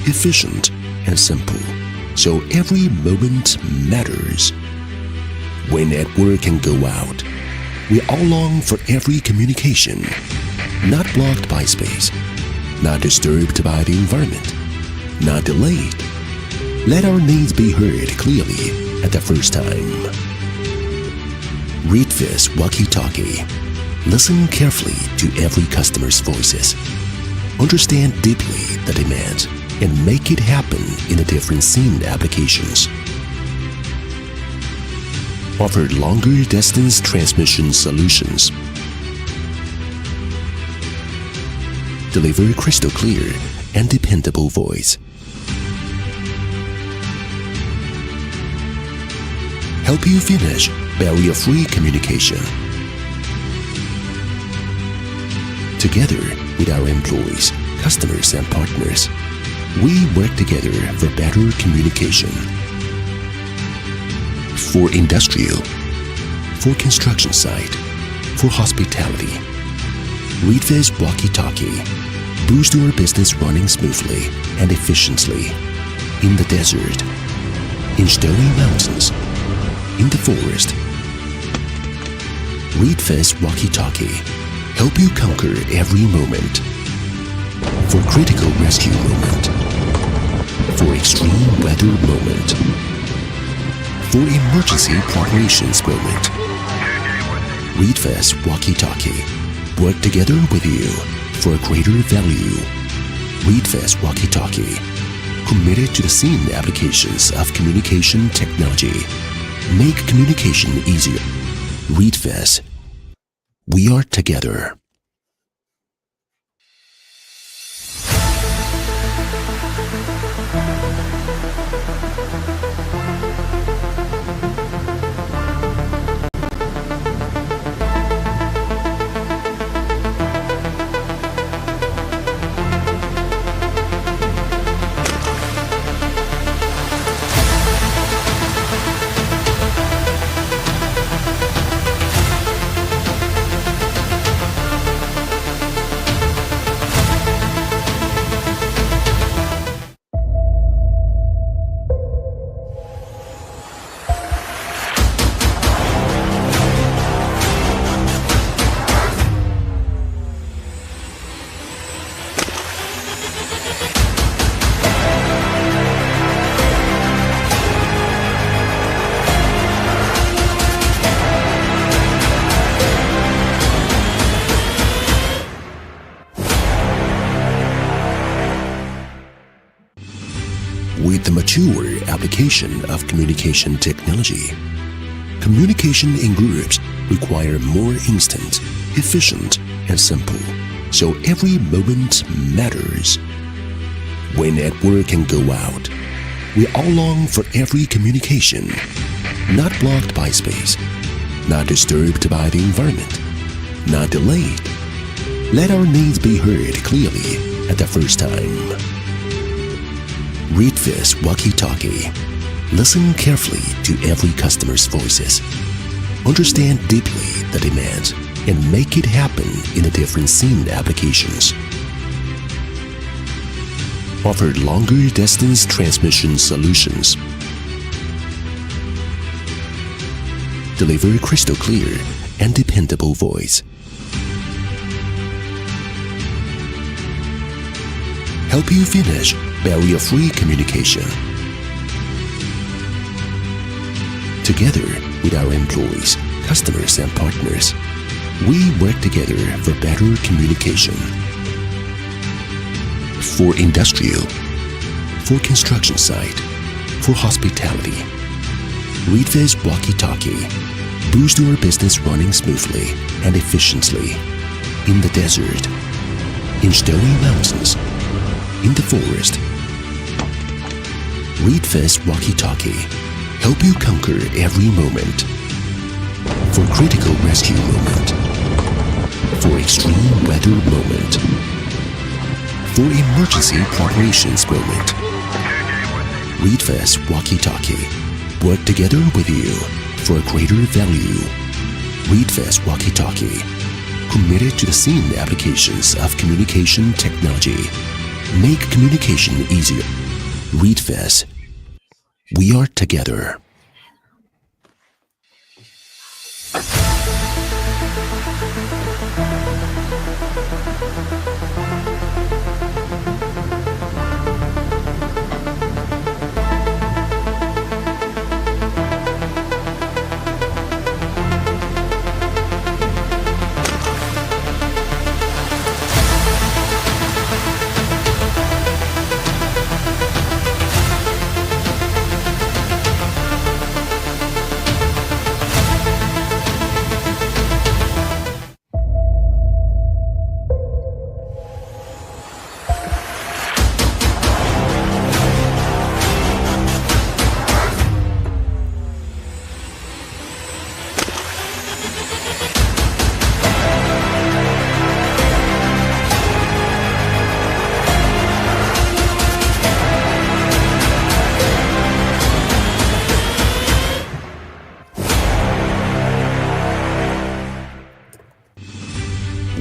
efficient, and simple, so every moment matters. When network can go out, we all long for every communication, not blocked by space, not disturbed by the environment, not delayed. Let our needs be heard clearly at the first time. RETEVIS walkie-talkie. Listen carefully to every customer's voices. Understand deeply the demands and make it happen in the different scene applications. Offered longer distance transmission solutions. Deliver crystal clear and dependable voice. Help you finish barrier-free communication. Together with our employees, customers, and partners, we work together for better communication. For industrial, for construction site, for hospitality, RETEVIS walkie-talkie boost your business running smoothly and efficiently in the desert, in snowy mountains, in the forest. RETEVIS walkie-talkie help you conquer every moment. For critical rescue moment, for extreme weather moment, for emergency preparations moment. RETEVIS walkie-talkie work together with you for a greater value. RETEVIS walkie-talkie committed to the scene applications of communication technology. Make communication easier. RETEVIS. We are together. With the mature application of communication technology, communication in groups require more instant, efficient, and simple, so every moment matters. When network can go out, we all long for every communication, not blocked by space, not disturbed by the environment, not delayed. Let our needs be heard clearly at the first time. RETEVIS walkie-talkie. Listen carefully to every customer's voices. Understand deeply the demands and make it happen in the different scene applications. Offered longer distance transmission solutions. Deliver crystal clear and dependable voice. Help you finish barrier-free communication. Together with our employees, customers, and partners, we work together for better communication. For industrial, for construction site, for hospitality, RETEVIS walkie-talkie boost your business running smoothly and efficiently in the desert, in snowy mountains, in the forest. RETEVIS walkie-talkie help you conquer every moment. For critical rescue moment, for extreme weather moment, for emergency preparations moment. RETEVIS walkie-talkie work together with you for a greater value. RETEVIS walkie-talkie committed to the scene applications of communication technology. Make communication easier. RETEVIS. We are together.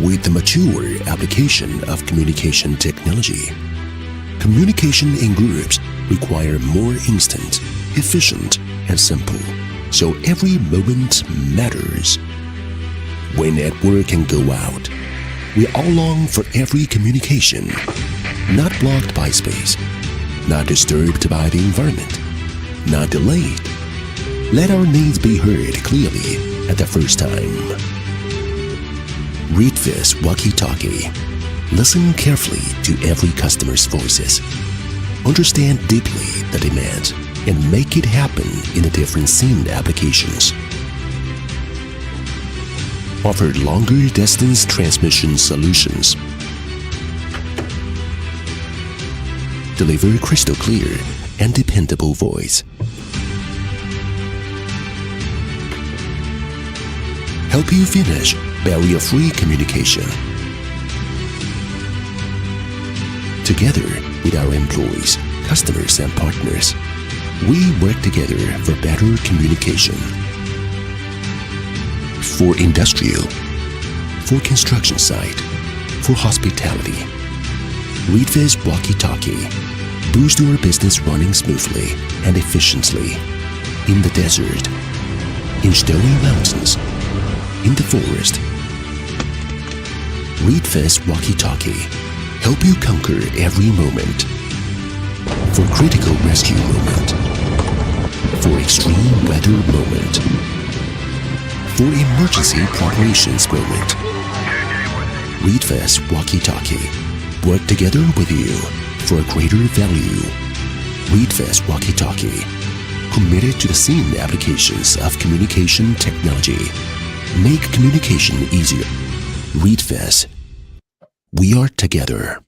With the mature application of communication technology, communication in groups require more instant, efficient, and simple, so every moment matters. When at work and go out, we all long for every communication, not blocked by space, not disturbed by the environment, not delayed. Let our needs be heard clearly at the first time. RETEVIS walkie-talkie. Listen carefully to every customer's voices. Understand deeply the demand and make it happen in the different scene applications. Offer longer distance transmission solutions. Deliver crystal clear and dependable voice. Help you finish barrier-free communication. Together with our employees, customers, and partners, we work together for better communication. For industrial, for construction site, for hospitality, RETEVIS walkie-talkie boost your business running smoothly and efficiently in the desert, in snowy mountains, in the forest. RETEVIS walkie-talkie help you conquer every moment. For critical rescue moment, for extreme weather moment, for emergency preparations moment. RETEVIS walkie-talkie work together with you for a greater value. RETEVIS walkie-talkie committed to the scene applications of communication technology. Make communication easier. RETEVIS. We are together.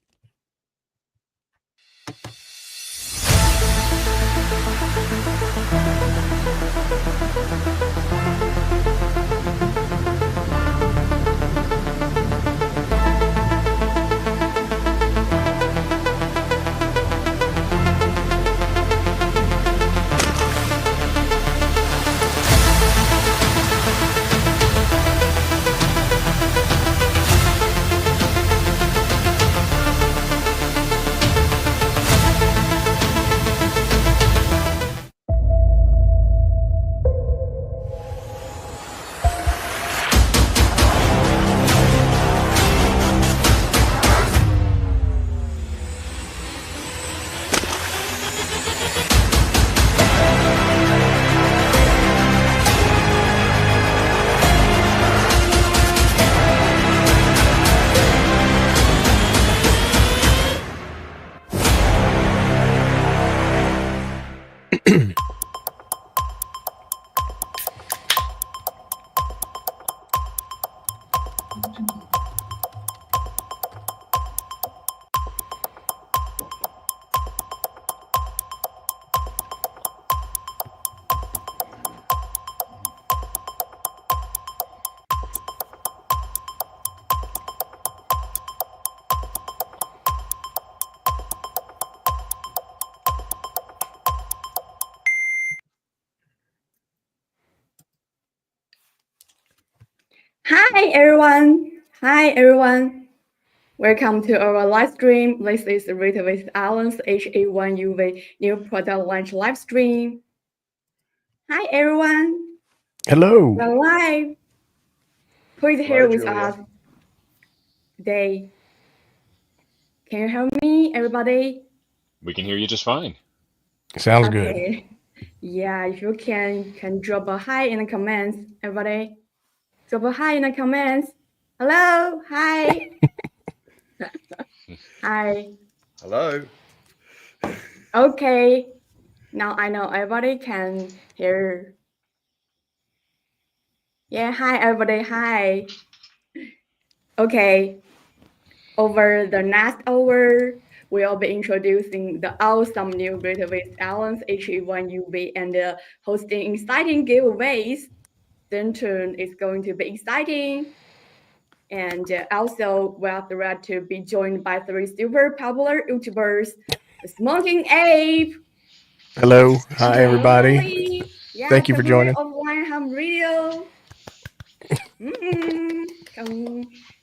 Hi everyone. Hi everyone. Welcome to our live stream. This is RETEVIS Ailunce HA1UV new product launch live stream. Hi everyone. Hello. We're live. Who is here with us today? Can you hear me, everybody? We can hear you just fine. Sounds good. Okay. Yeah, if you can drop a hi in the comments, everybody. Drop a hi in the comments. Hello, hi. Hi. Hello. Okay. Now I know everybody can hear. Yeah, hi everybody, hi. Okay. Over the next hour, we'll be introducing the awesome new RETEVIS Ailunce HA1UV and hosting exciting giveaways. Then turn is going to be exciting. And also, we're thrilled to be joined by 3 super popular YouTubers, the Smoking Ape. Hello. Hi, everybody. Julie. Yeah, Thank you for joining. Of Ham Radio.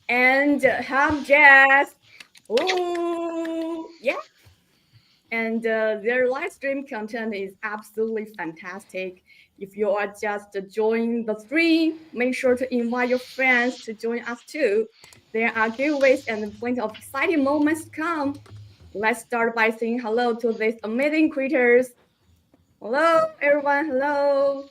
And Ham Jazz. Oh, yeah. And their live stream content is absolutely fantastic. If you are just joining the stream, make sure to invite your friends to join us too. There are giveaways and plenty of exciting moments to come. Let's start by saying hello to these amazing creators. Hello, everyone. Hello.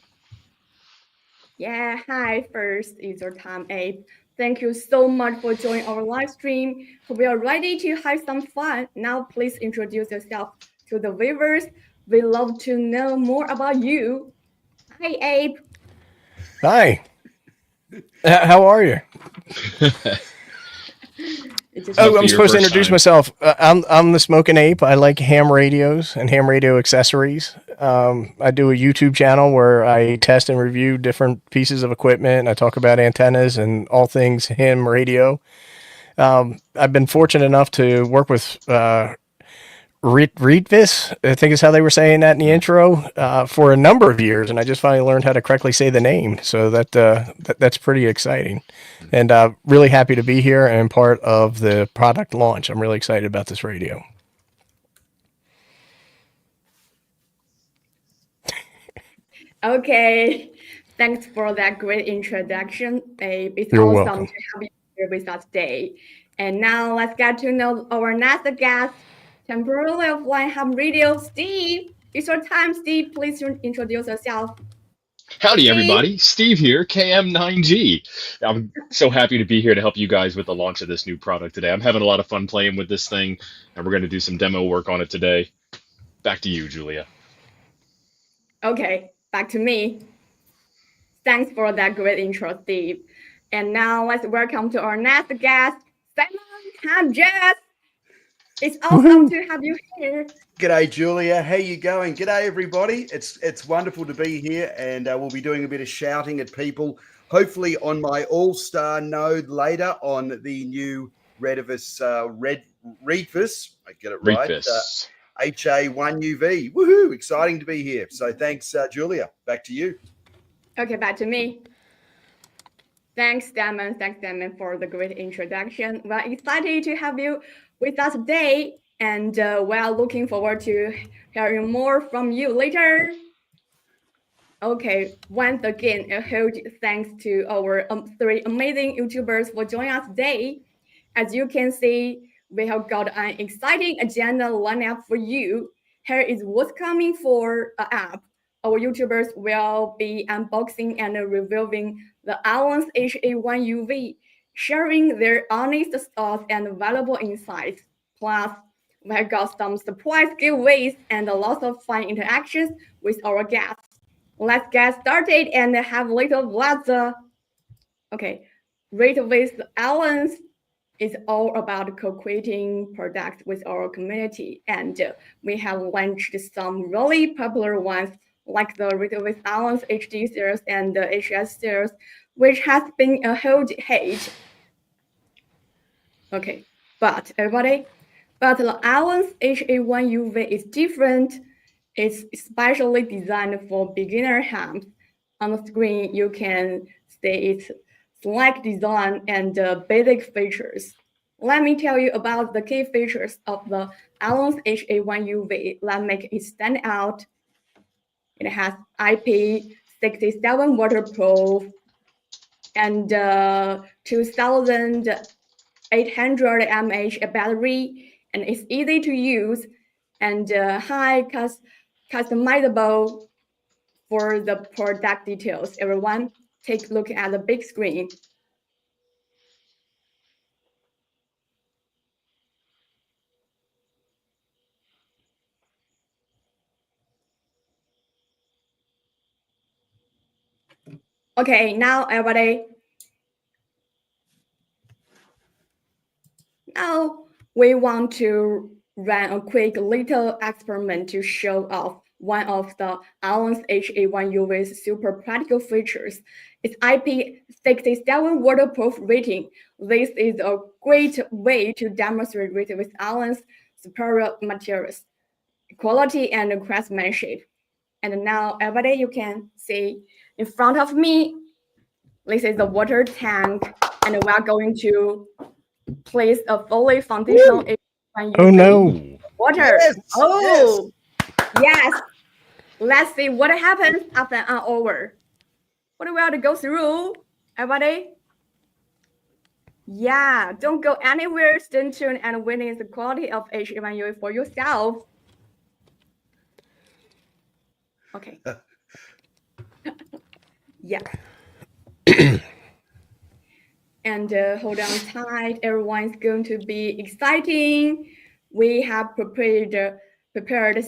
Yeah, hi. First is your time, Ape. Thank you so much for joining our live stream. We are ready to have some fun. Now, please introduce yourself to the viewers. We love to know more about you. Hi, Abe. Hi. How are you? I'm supposed to introduce myself. I'm the Smoking Ape. I like ham radios and ham radio accessories. I do a YouTube channel where I test and review different pieces of equipment. I talk about antennas and all things ham radio. I've been fortunate enough to work with RETEVIS, I think is how they were saying that in the intro, for a number of years, and I just finally learned how to correctly say the name. So that's pretty exciting, and really happy to be here and part of the product launch. I'm really excited about this radio. Okay, thanks for that great introduction, Abe. It's You're awesome welcome. to have you here with us today. And now let's get to know our next guest, temporarily of Ham Radio, Steve. It's your time, Steve. Please introduce yourself. Howdy, everybody. Steve here, KM9G. I'm so happy to be here to help you guys with the launch of this new product today. I'm having a lot of fun playing with this thing, and we're going to do some demo work on it today. Back to you, Julia. Okay, back to me. Thanks for that great intro, Steve. And now let's welcome to our next guest, Simon Jazz. It's awesome to have you here. G'day, Julia. How you going? G'day, everybody. It's wonderful to be here, and we'll be doing a bit of shouting at people, hopefully on my all-star node later on the new RETEVIS, RETEVIS. I get it right. RETEVIS. HA1UV. Woohoo! Exciting to be here. So thanks, Julia. Back to you. Okay, back to me. Thanks, Damon. Thanks, Damon, for the great introduction. We're excited to have you with us today, and we're looking forward to hearing more from you later. Okay, once again, a huge thanks to our 3 amazing YouTubers for joining us today. As you can see, we have got an exciting agenda lineup for you. Here is what's coming for an app. Our YouTubers will be unboxing and reviewing the Ailunce HA1UV, sharing their honest thoughts and valuable insights. Plus, we have got some surprise giveaways and lots of fun interactions with our guests. Let's get started and have a little blather. Okay, RETEVIS Ailunce is all about co-creating products with our community, and we have launched some really popular ones like the RETEVIS Ailunce HD series and the HS series, which has been a huge hit. Okay, but the Ailunce HA1UV is different. It's specially designed for beginner hams. On the screen, you can see its sleek design and basic features. let me tell you about the key features of the Ailunce HA1UV that make it stand out. It has IP67 waterproof and 2,800 mAh battery, and it's easy to use and high customizable for the product details. Everyone, take a look at the big screen. Okay, now everybody. Now we want to run a quick little experiment to show off one of the Ailunce HA1UV's super practical features. Its IP67 waterproof rating. This is a great way to demonstrate RETEVIS Ailunce superior materials, quality, and craftsmanship. And now everybody, you can see in front of me, this is the water tank, and we are going to place a fully foundational Oh no! Water. Yes, Oh yes. Let's see what happens after an hour. What do we have to go through, everybody? Yeah, don't go anywhere. Stay tuned and witness the quality of HA1UV for yourself. Okay. Yeah. And hold on tight. Everyone's going to be exciting. We have prepared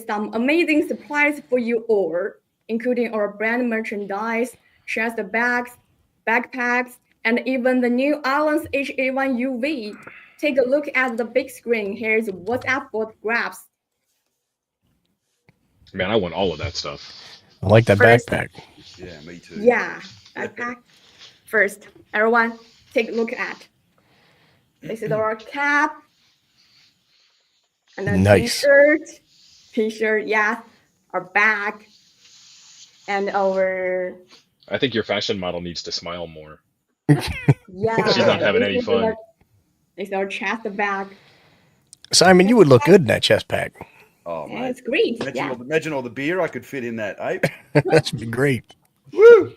some amazing supplies for you all, including our brand merchandise, chest bags, backpacks, and even the new Ailunce HA1UV. Take a look at the big screen. Here's WhatsApp for grabs. Man, I want all of that stuff. I like that First, backpack. Yeah, me too. Yeah, backpack. First, everyone, take a look at. This is our cap. And then Nice. t-shirt, yeah, our bag, and our. I think your fashion model needs to smile more. Yeah. She's not having any fun. This is our chest bag. Simon, you would look good in that chest pack. Oh, Yeah, mate. it's great. Imagine all the beer I could fit in that, eh? That'd be great. Woo!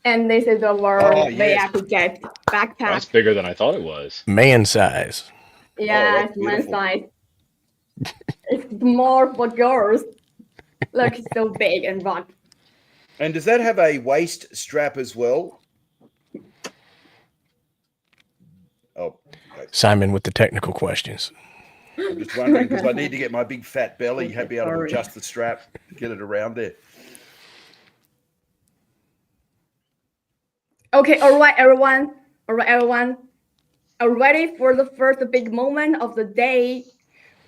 And this is our VIP gift backpack. That's bigger than I thought it was. Man size. Yeah, it's men's size. It's more for girls. Look, it's so big and round. And does that have a waist strap as well? Oh, okay. Simon with the technical questions. I'm just wondering because I need to get my big fat belly, be able to adjust the strap, get it around there. Okay, all right, everyone. Are ready for the first big moment of the day?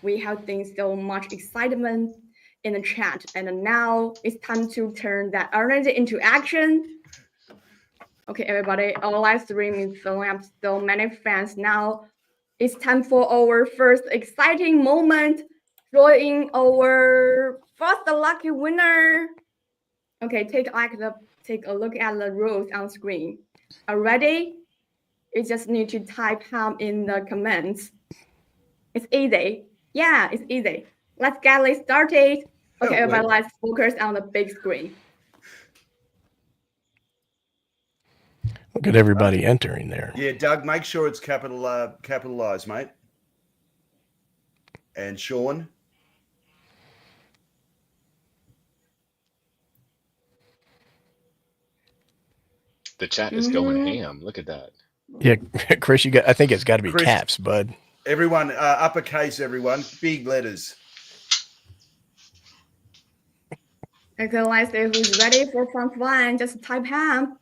We have seen so much excitement in the chat, and now it's time to turn that energy into action. Okay, everybody, our live stream is filling up so many fans now. It's time for our first exciting moment, drawing our first lucky winner. Okay, take a look at the rules on screen. Are ready? You just need to type ham in the comments. It's easy. Yeah, it's easy. Let's get this started. Okay, everybody, let's focus on the big screen. Look at everybody entering there. Yeah, Doug, make sure it's capitalized, mate. And Sean. The chat is going ham. Look at that. Yeah, Chris, I think it's got to be caps, bud. Everyone, uppercase, everyone, big letters. Okay, let's see who's ready for fun. Just type ham.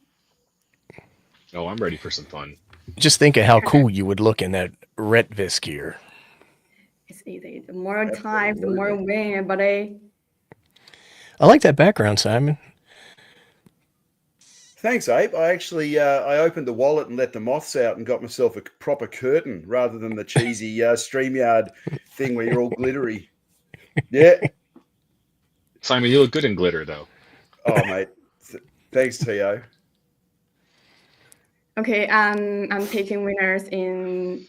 Oh, I'm ready for some fun. Just think of how cool you would look in that RETEVIS gear. It's easy. The more time, the more win, buddy. I like that background, Simon. Thanks, Abe. I actually I opened the wallet and let the moths out and got myself a proper curtain rather than the cheesy StreamYard thing where you're all glittery. Yeah. Simon, you look good in glitter, though. Oh, mate. Thanks, T.O. Okay, I'm taking winners in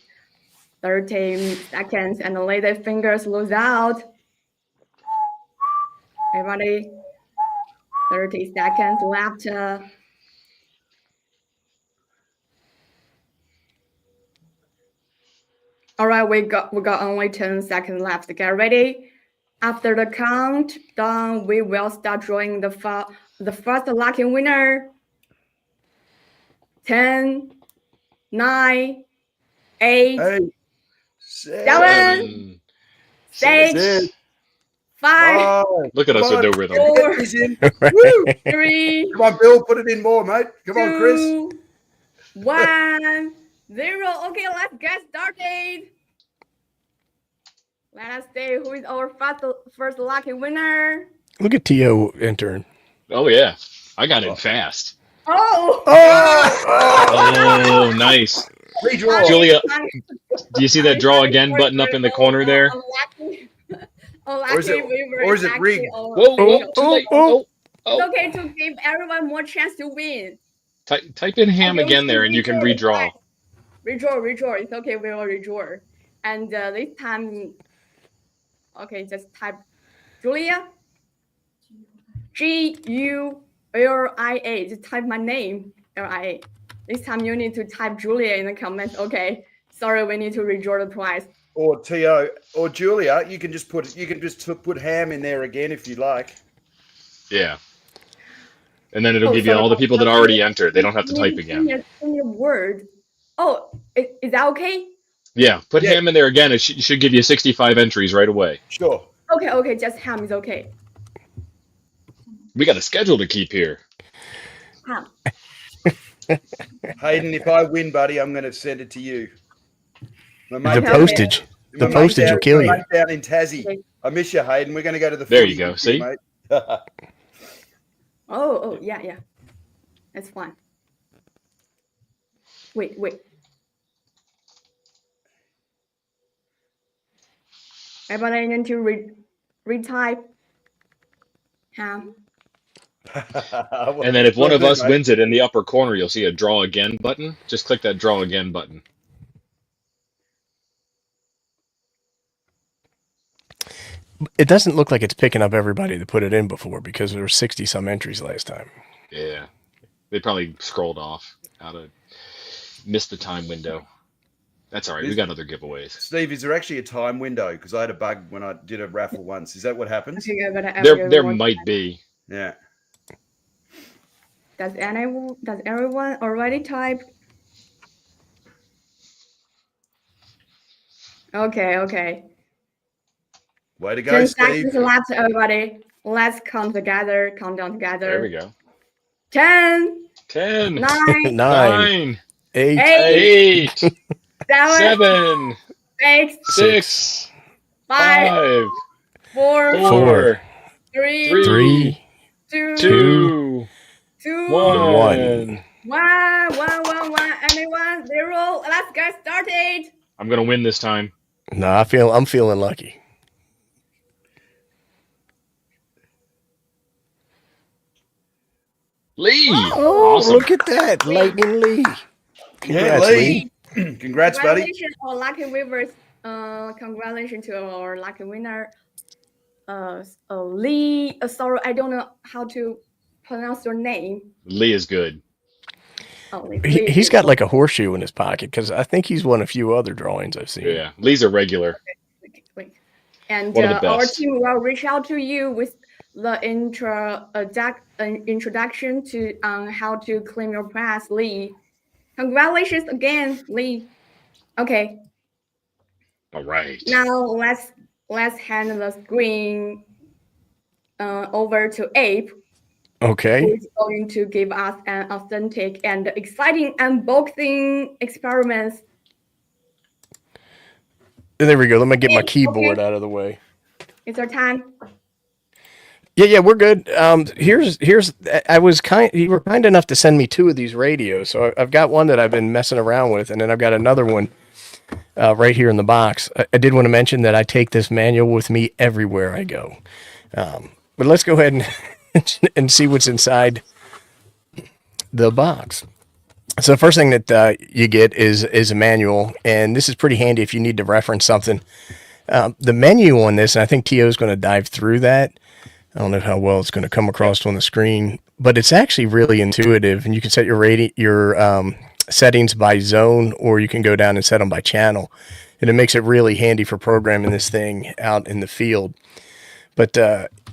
30 seconds and let the fingers loose out. Everybody, 30 seconds left. All right, we got only 10 seconds left. Get ready. After the countdown, we will start drawing the first lucky winner. 10, 9, 8, Hey, 7, 6, 5, Look at us with no rhythm. 4, Woo! 3, Come on, Bill, put it in more, mate. Come on, Chris. 2, 1, 0. Okay, let's get started. Let us see who is our first lucky winner. Look at T.O. entering. Oh yeah, I got in fast. Oh! Oh, nice. Redraw. Julia, do you see that draw again button up in the corner there? Or is it rigged? Whoa, too late. Oh. It's okay to give everyone more chance to win. Type in ham again there and you can redraw. Redraw. It's okay, we will redraw. And this time, okay, just type Julia. G-U-L-I-A. Just type my name, L-I-A. This time you need to type Julia in the comments. Okay, sorry, we need to redraw twice. Or T.O. or Julia, you can just put ham in there again if you like. Yeah. And then it'll give you all the people that already entered. They don't have to type again. Give me a word. Oh, is that okay? Yeah, put ham in there again. It should give you 65 entries right away. Sure. Okay, just ham is okay. We got a schedule to keep here. Ham. Hayden, if I win, buddy, I'm going to send it to you. The postage will kill you. Down in Tassie. I miss you, Hayden. We're going to go to the. There you go. See. Mate. Oh, yeah. That's fine. Wait. Everybody need to retype ham. And then if one of us wins it in the upper corner, you'll see a draw again button. Just click that draw again button. It doesn't look like it's picking up everybody that put it in before because there were 60 some entries last time. Yeah. They probably scrolled off missed the time window. That's all right. We got other giveaways. Steve, is there actually a time window? Because I had a bug when I did a raffle once. Is that what happens? There might be. Yeah. Does everyone already type? Okay. Way to go, 10 Steve. seconds left, everybody. Let's count together. Count down together. There we go. 10, 9, 9, 8, 7, 7, 6, 5, 4, 3, 2, 1. 1. Anyone? 0. Let's get started. I'm gonna win this time. No, I'm feeling lucky. Lee! Oh, Awesome. look at that. Lightning Lee. Congrats, Lee. Congrats, buddy. Congratulations to our lucky winners. Congratulations to our lucky winner. Lee. Sorry, I don't know how to pronounce your name. Lee is good. Oh, He's got like a horseshoe in his pocket because I think he's won a few other drawings I've seen. Yeah, Lee's a regular. Wait. And One of the our best. team will reach out to you with the introduction to how to claim your prize, Lee. Congratulations again, Lee. Okay. All right. Now let's hand the screen over to Abe, who Okay. is going to give us an authentic and exciting unboxing experiment. There we go. Let me get my keyboard out of the way. It's our time. Yeah, we're good. Here's you were kind enough to send me 2 of these radios. So I've got one that I've been messing around with, and then I've got another one right here in the box. I did want to mention that I take this manual with me everywhere I go. But let's go ahead and see what's inside the box. So the first thing that you get is a manual, and this is pretty handy if you need to reference something. The menu on this, and I think T.O. is going to dive through that. I don't know how well it's going to come across on the screen, but it's actually really intuitive, and you can set your settings by zone, or you can go down and set them by channel, and it makes it really handy for programming this thing out in the field. But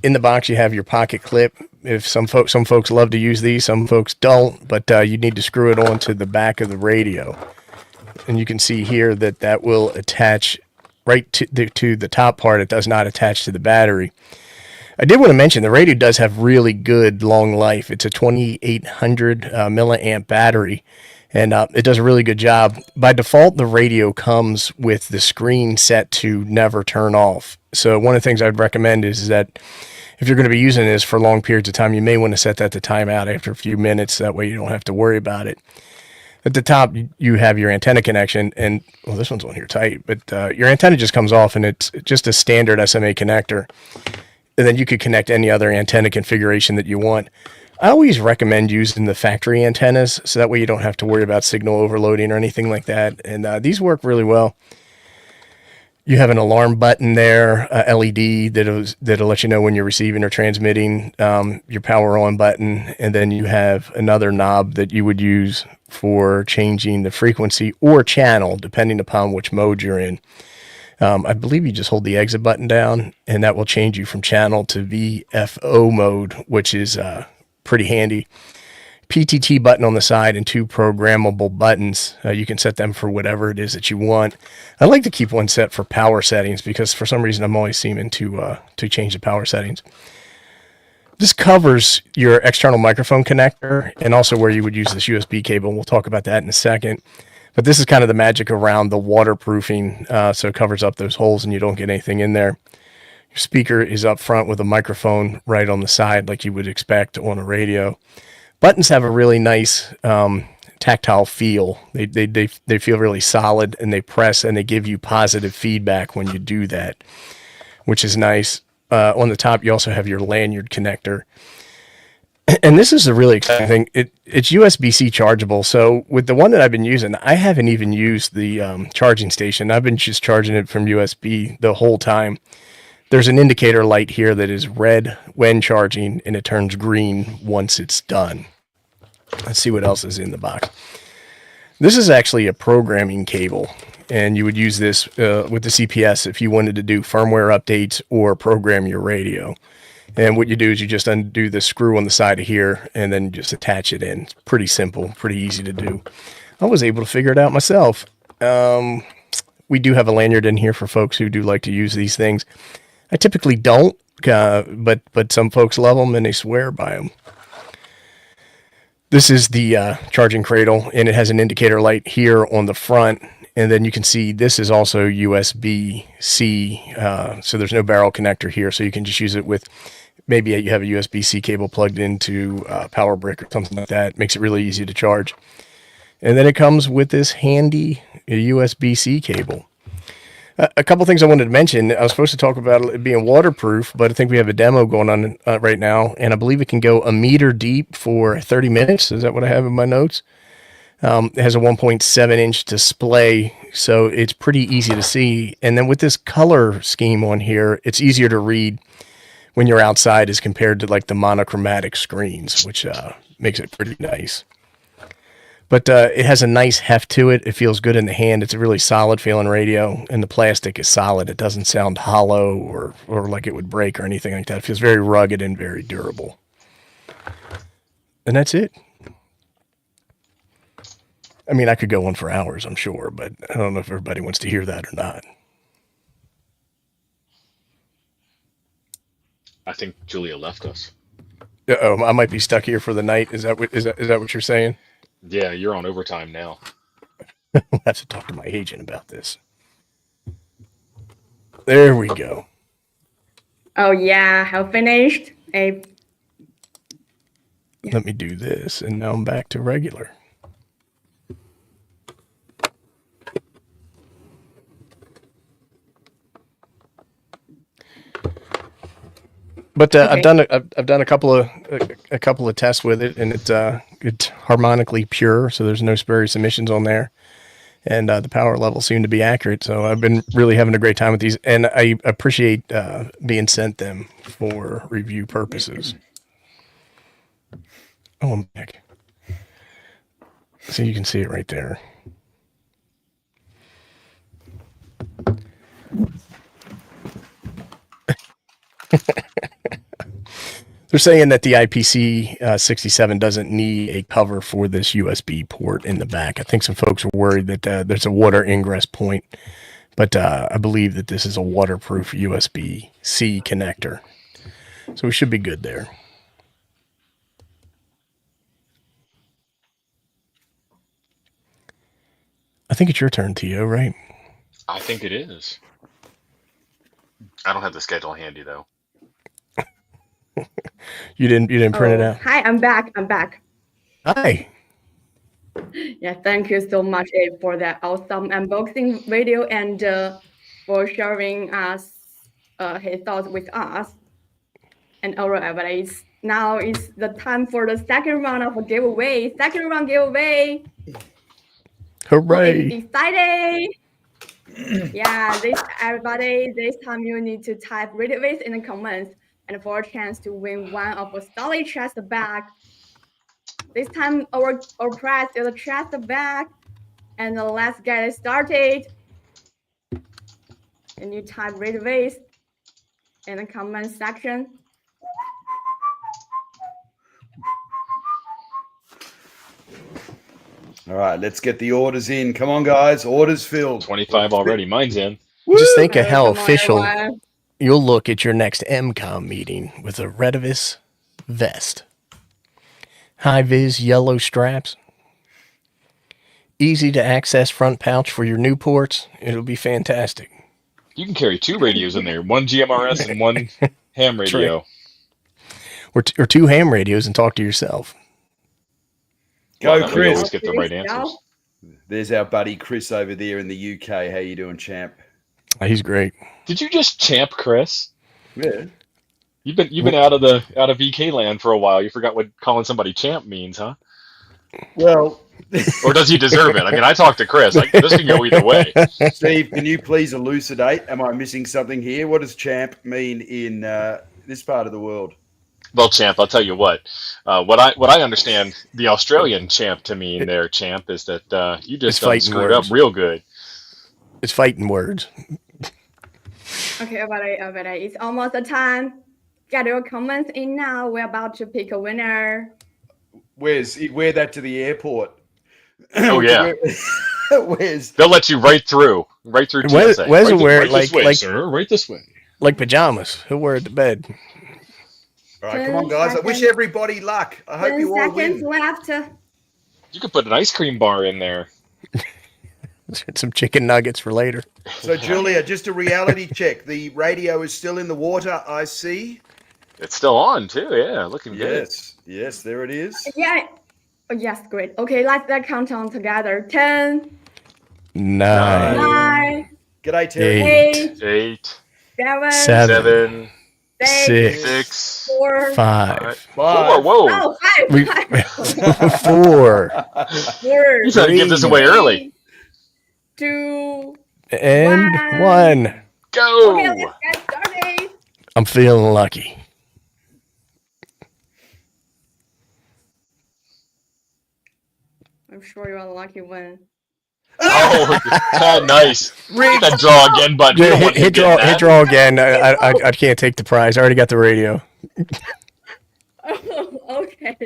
in the box, you have your pocket clip. If some folks love to use these, some folks don't, but you need to screw it onto the back of the radio, and you can see here that will attach right to the top part. It does not attach to the battery. I did want to mention the radio does have really good long life. It's a 2800 milliamp battery, and it does a really good job. By default, the radio comes with the screen set to never turn off. So one of the things I'd recommend is that if you're going to be using this for long periods of time, you may want to set that to timeout after a few minutes. That way you don't have to worry about it. At the top, you have your antenna connection, and well, this one's on here tight, but your antenna just comes off, and it's just a standard SMA connector. And then you could connect any other antenna configuration that you want. I always recommend using the factory antennas, so that way you don't have to worry about signal overloading or anything like that. And these work really well. You have an alarm button there, a LED that'll let you know when you're receiving or transmitting, your power on button, and then you have another knob that you would use for changing the frequency or channel, depending upon which mode you're in. I believe you just hold the exit button down, and that will change you from channel to VFO mode, which is pretty handy. PTT button on the side and 2 programmable buttons. You can set them for whatever it is that you want. I like to keep one set for power settings because for some reason I'm always seeming to change the power settings. This covers your external microphone connector and also where you would use this USB cable. We'll talk about that in a second. But this is kind of the magic around the waterproofing, so it covers up those holes and you don't get anything in there. Your speaker is up front with a microphone right on the side like you would expect on a radio. Buttons have a really nice tactile feel. They feel really solid, and they press and they give you positive feedback when you do that, which is nice. On the top, you also have your lanyard connector. And this is a really exciting thing. It's USB-C chargeable. So with the one that I've been using, I haven't even used the charging station. I've been just charging it from USB the whole time. There's an indicator light here that is red when charging, and it turns green once it's done. Let's see what else is in the box. This is actually a programming cable, and you would use this with the CPS if you wanted to do firmware updates or program your radio. And what you do is you just undo the screw on the side of here and then just attach it in. It's pretty simple, pretty easy to do. I was able to figure it out myself. We do have a lanyard in here for folks who do like to use these things. I typically don't, but some folks love them and they swear by them. This is the charging cradle, and it has an indicator light here on the front. And then you can see this is also USB-C, so there's no barrel connector here, so you can just use it with, maybe you have a USB-C cable plugged into a power brick or something like that. It makes it really easy to charge. And then it comes with this handy USB-C cable. A couple things I wanted to mention. I was supposed to talk about it being waterproof, but I think we have a demo going on right now, and I believe it can go 1 meter deep for 30 minutes. Is that what I have in my notes? It has a 1.7-inch display, so it's pretty easy to see. And then with this color scheme on here, it's easier to read when you're outside as compared to like the monochromatic screens, which makes it pretty nice. But it has a nice heft to it. It feels good in the hand. It's a really solid feeling radio, and the plastic is solid. It doesn't sound hollow or like it would break or anything like that. It feels very rugged and very durable. And that's it. I mean, I could go on for hours, I'm sure, but I don't know if everybody wants to hear that or not. I think Julia left us. Uh-oh, I might be stuck here for the night. Is that what you're saying? Yeah, you're on overtime now. I'll have to talk to my agent about this. There we go. Oh yeah, I finished. Let me do this, and now I'm back to regular. But Okay. I've done a couple of tests with it, and it's harmonically pure, so there's no spurious emissions on there, and the power levels seem to be accurate. So I've been really having a great time with these, and I appreciate being sent them for review purposes. Oh, I'm back. So you can see it right there. They're saying that the IPC 67 doesn't need a cover for this USB port in the back. I think some folks are worried that there's a water ingress point, but I believe that this is a waterproof USB-C connector. So we should be good there. I think it's your turn, Tio, right? I think it is. I don't have the schedule handy though. You didn't print it out. Hi, I'm back. Hi. Yeah, thank you so much, Abe, for that awesome unboxing video and for sharing us his thoughts with us and our advice. Now it's the time for the second round of a giveaway. Hooray. Excited! Yeah, everybody, this time you need to type RETEVIS in the comments and for a chance to win one of a solid chest bag. This time our prize is a chest bag, and let's get it started. And you type RETEVIS in the comment section. All right, let's get the orders in. Come on, guys. Orders filled. 25 already. Mine's in. Just think of how Come on, official everyone. you'll look at your next MCOM meeting with a RETEVIS vest. High-vis yellow straps. Easy to access front pouch for your new ports. It'll be fantastic. You can carry 2 radios in there, 1 GMRS and 1 ham radio. Or 2 ham radios and talk to yourself. Go, Well, we Chris. always get the right answers. There's our buddy Chris over there in the UK. How you doing, champ? He's great. Did you just champ Chris? Yeah. You've been out of VK land for a while. You forgot what calling somebody champ means, huh? Well, Or does he deserve it? I mean, I talked to Chris. This can go either way. Steve, can you please elucidate? Am I missing something here? What does champ mean in this part of the world? Well, champ, I'll tell you what. What I understand the Australian champ to mean there, champ, is that you just screwed up real good. It's fighting words. Okay, everybody, it's almost the time. Get your comments in now. We're about to pick a winner. Wear that to the airport. Oh yeah. Where's They'll let you right through TSA. Wes will wear it this way, like sir, right this way. Like pajamas. He'll wear it to bed. All right, come on, guys. I wish everybody luck. I hope 10 you all seconds win. left. You could put an ice cream bar in there. Some chicken nuggets for later. So, Julia, just a reality check. The radio is still in the water, I see. It's still on too. Yeah, looking good. Yes, there it is. Yeah. Oh, yes, great. Okay, let's count down together. 10, 9, 9, G'day, Terry. 8, 8, 7, 7, 6, 6, 4, 5, 4. Whoa! oh, 5, 4, 4, You gotta give this away early. 2, and 1. Go! Okay, let's get started. I'm feeling lucky. I'm sure you're a lucky one. Oh, nice. Hit that draw again button. You don't want him Hit getting that. draw again. I can't take the prize. I already got the radio. Oh, okay.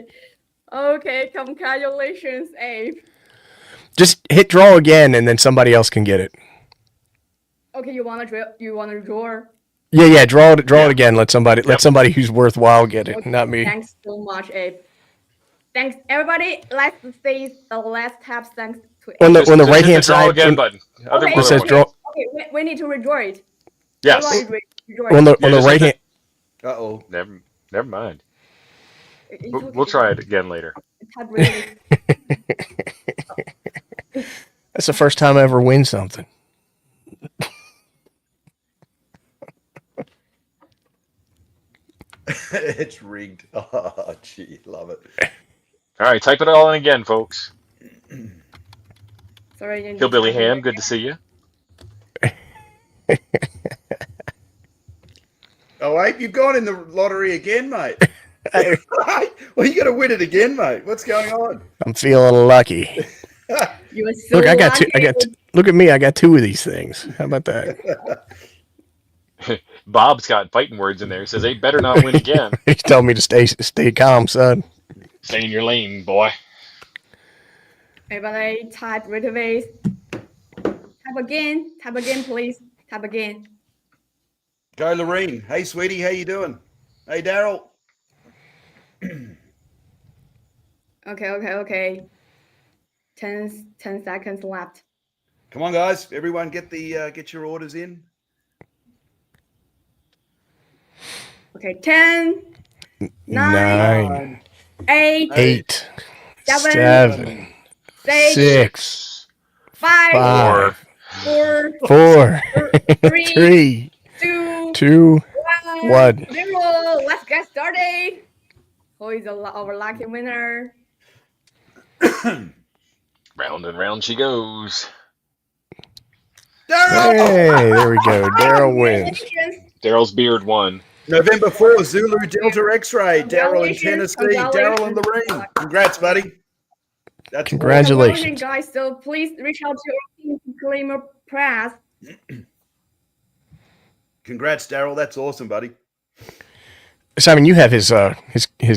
Okay, congratulations, Abe. Just hit draw again, and then somebody else can get it. Okay, you wanna draw? Yeah. Draw it again. Let somebody who's worthwhile get it, Okay, not me. Thanks so much, Abe. Thanks, everybody. Let's say the last tap. Thanks to Abe. On the Just hit right-hand the draw side, again button. Other Okay, it says one. draw. Okay, we need to redraw it. Yes. Everybody redraw it. On the just right hit hand. Uh-oh. Never mind. It's We'll okay. try it again later. Type really- That's the first time I ever win something. It's rigged. Oh, gee, love it. All right, type it all in again, folks. Sorry, Hillbilly Ham, good to see you. Oh, Abe, you've gone in the lottery again, mate. Well, you got to win it again, mate. What's going on? I'm feeling lucky. You are so Look, I got two. lucky. Look at me. I got two of these things. How about that? Bob's got fighting words in there. He says, "They better not win again." He's telling me to stay calm, son. Stay in your lane, boy. Everybody type RETEVIS. Type again, please. Type again. Go, Lorene. Hey, sweetie, how you doing? Hey, Daryl. Okay. 10 seconds left. Come on, guys. Everyone get your orders in. Okay, 10, 9, 8, 7, 6, 5, 4, 3, 2, 1. 0. Let's get started. Who is our lucky winner? Round and round she goes. Daryl! Hey, there we go. Daryl wins. Daryl's beard won. November 4, Zulu Delta X-ray. Daryl in Congratulations. Tennessee. Daryl and Lorene. Congrats, buddy. That's Congratulations, guys. So please reach out to our team to claim a prize. Congrats, Daryl. That's awesome, buddy. Simon. You have his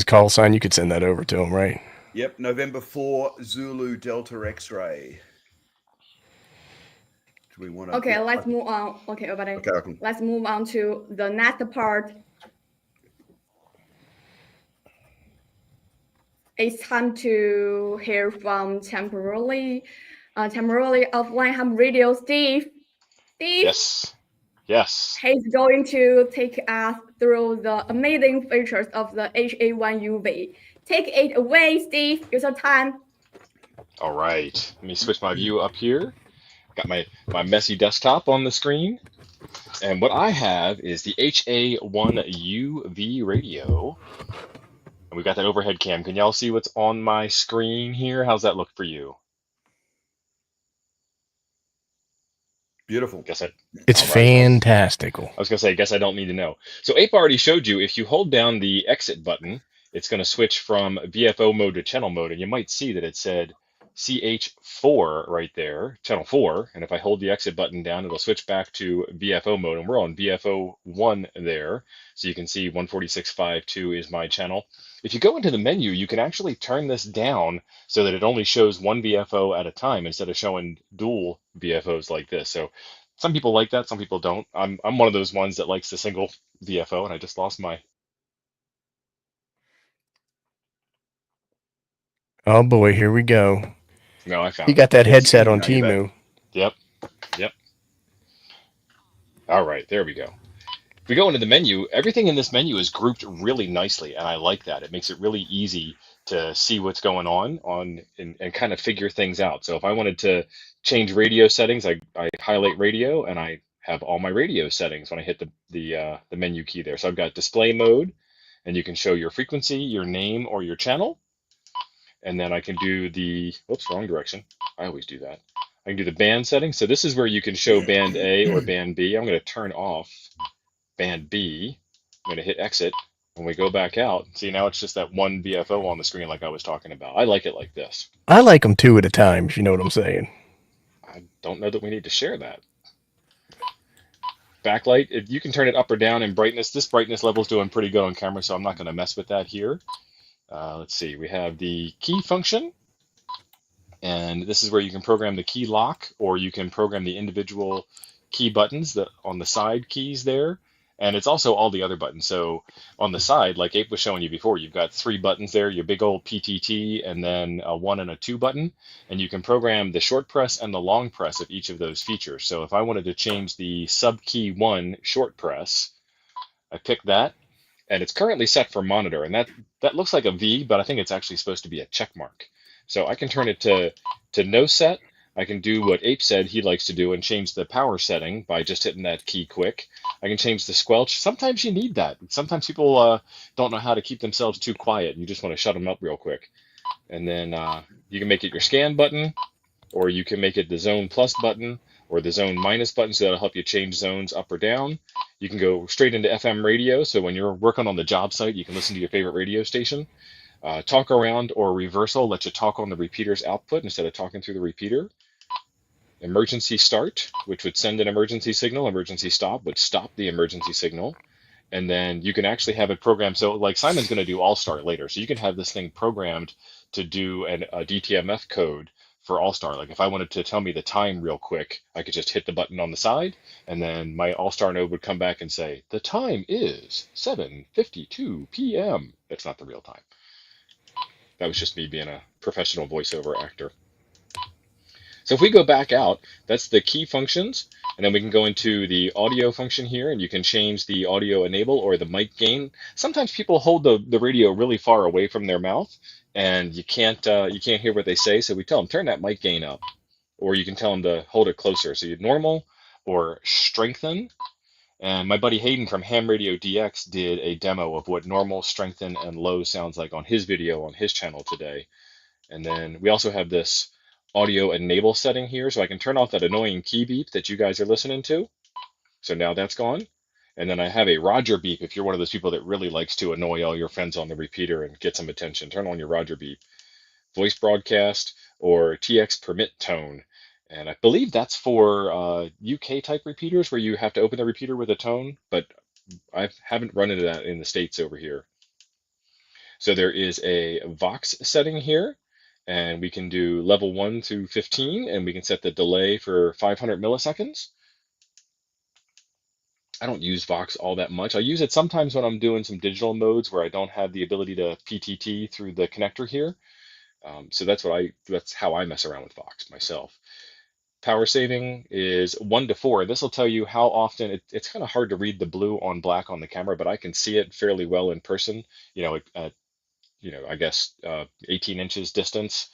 call sign. You could send that over to him, right? Yep, November 4, Zulu Delta X-ray. Do we want to? Okay, let's move on. Okay, everybody. Okay. Let's move on to the next part. It's time to hear from temporarily offline ham radio Steve. Yes. He's going to take us through the amazing features of the HA1UV. Take it away, Steve. Use your time. All right. Let me switch my view up here. Got my messy desktop on the screen. And what I have is the HA1UV radio. And we've got that overhead cam. Can y'all see what's on my screen here? How's that look for you? Beautiful. It's fantastical. I was going to say, guess I don't need to know. So Ape already showed you, if you hold down the exit button, it's going to switch from VFO mode to channel mode. And you might see that it said CH4 right there, channel 4. And if I hold the exit button down, it'll switch back to VFO mode. And we're on VFO 1 there. So you can see 146.52 is my channel. If you go into the menu, you can actually turn this down so that it only shows one VFO at a time instead of showing dual VFOs like this. So some people like that, some people don't. I'm one of those ones that likes the single VFO, and I just lost my... Oh boy, here we go. No, I found You got that headset on Temu. Yep. All right, there we go. If we go into the menu, everything in this menu is grouped really nicely, and I like that. It makes it really easy to see what's going on and kind of figure things out. So if I wanted to change radio settings, I highlight radio, and I have all my radio settings when I hit the menu key there. So I've got display mode, and you can show your frequency, your name, or your channel. And then I can do the, oops, wrong direction. I always do that. I can do the band settings. So this is where you can show band A or band B. I'm going to turn off band B. I'm going to hit exit. When we go back out, see, now it's just that one VFO on the screen like I was talking about. I like it like this. I like them two at a time, if you know what I'm saying. I don't know that we need to share that. Backlight, you can turn it up or down in brightness. This brightness level is doing pretty good on camera, so I'm not going to mess with that here. Let's see, we have the key function, and this is where you can program the key lock, or you can program the individual key buttons on the side keys there, and it's also all the other buttons. So on the side, like Ape was showing you before, you've got 3 buttons there, your big old PTT, and then a 1 and a 2 button, and you can program the short press and the long press of each of those features. So if I wanted to change the sub key 1 short press, I pick that. And it's currently set for monitor, and that looks like a V, but I think it's actually supposed to be a check mark. So I can turn it to no set. I can do what Ape said he likes to do and change the power setting by just hitting that key quick. I can change the squelch. Sometimes you need that. Sometimes people don't know how to keep themselves too quiet, and you just want to shut them up real quick. And then you can make it your scan button, or you can make it the zone plus button or the zone minus button, so that'll help you change zones up or down. You can go straight into FM radio, so when you're working on the job site, you can listen to your favorite radio station. Talk around or reversal lets you talk on the repeater's output instead of talking through the repeater. Emergency start, which would send an emergency signal. Emergency stop would stop the emergency signal. And then you can actually have it programmed. So like Simon's going to do All-Star later. So you can have this thing programmed to do a DTMF code for All-Star. Like if I wanted to tell me the time real quick, I could just hit the button on the side, and then my All-Star node would come back and say, the time is 7:52 p.m. That's not the real time. That was just me being a professional voiceover actor. So if we go back out, that's the key functions, and then we can go into the audio function here, and you can change the audio enable or the mic gain. Sometimes people hold the radio really far away from their mouth, and you can't hear what they say, so we tell them, turn that mic gain up, or you can tell them to hold it closer. So you normal or strengthen. And my buddy Hayden from Ham Radio DX did a demo of what normal, strengthen, and low sounds like on his video on his channel today. And then we also have this audio enable setting here, so I can turn off that annoying key beep that you guys are listening to. So now that's gone. And then I have a Roger beep if you're one of those people that really likes to annoy all your friends on the repeater and get some attention. Turn on your Roger beep. Voice broadcast or TX permit tone. And I believe that's for UK type repeaters where you have to open the repeater with a tone, but I haven't run into that in the States over here. So there is a Vox setting here, and we can do level 1 through 15, and we can set the delay for 500 milliseconds. I don't use Vox all that much. I use it sometimes when I'm doing some digital modes where I don't have the ability to PTT through the connector here. So that's how I mess around with Vox myself. Power saving is 1 to 4. This will tell you how often. It's kind of hard to read the blue on black on the camera, but I can see it fairly well in person. I guess 18 inches distance.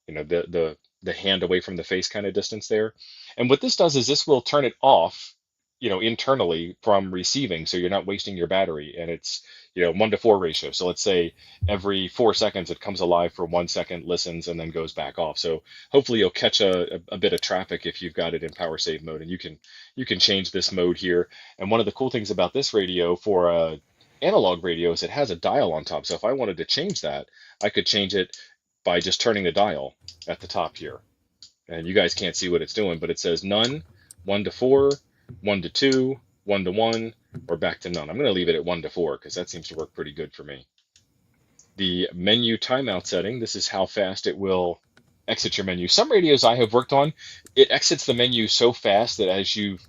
The hand away from the face kind of distance there. And what this does is this will turn it off, internally from receiving, so you're not wasting your battery. And it's 1 to 4 ratio. So let's say every 4 seconds it comes alive for 1 second, listens, and then goes back off. So hopefully you'll catch a bit of traffic if you've got it in power save mode, and you can change this mode here. And one of the cool things about this radio for analog radio is it has a dial on top. So if I wanted to change that, I could change it by just turning the dial at the top here. And you guys can't see what it's doing, but it says none, 1 to 4, 1 to 2, 1 to 1, or back to none. I'm going to leave it at 1 to 4 because that seems to work pretty good for me. The menu timeout setting, this is how fast it will exit your menu. Some radios I have worked on, it exits the menu so fast that as you've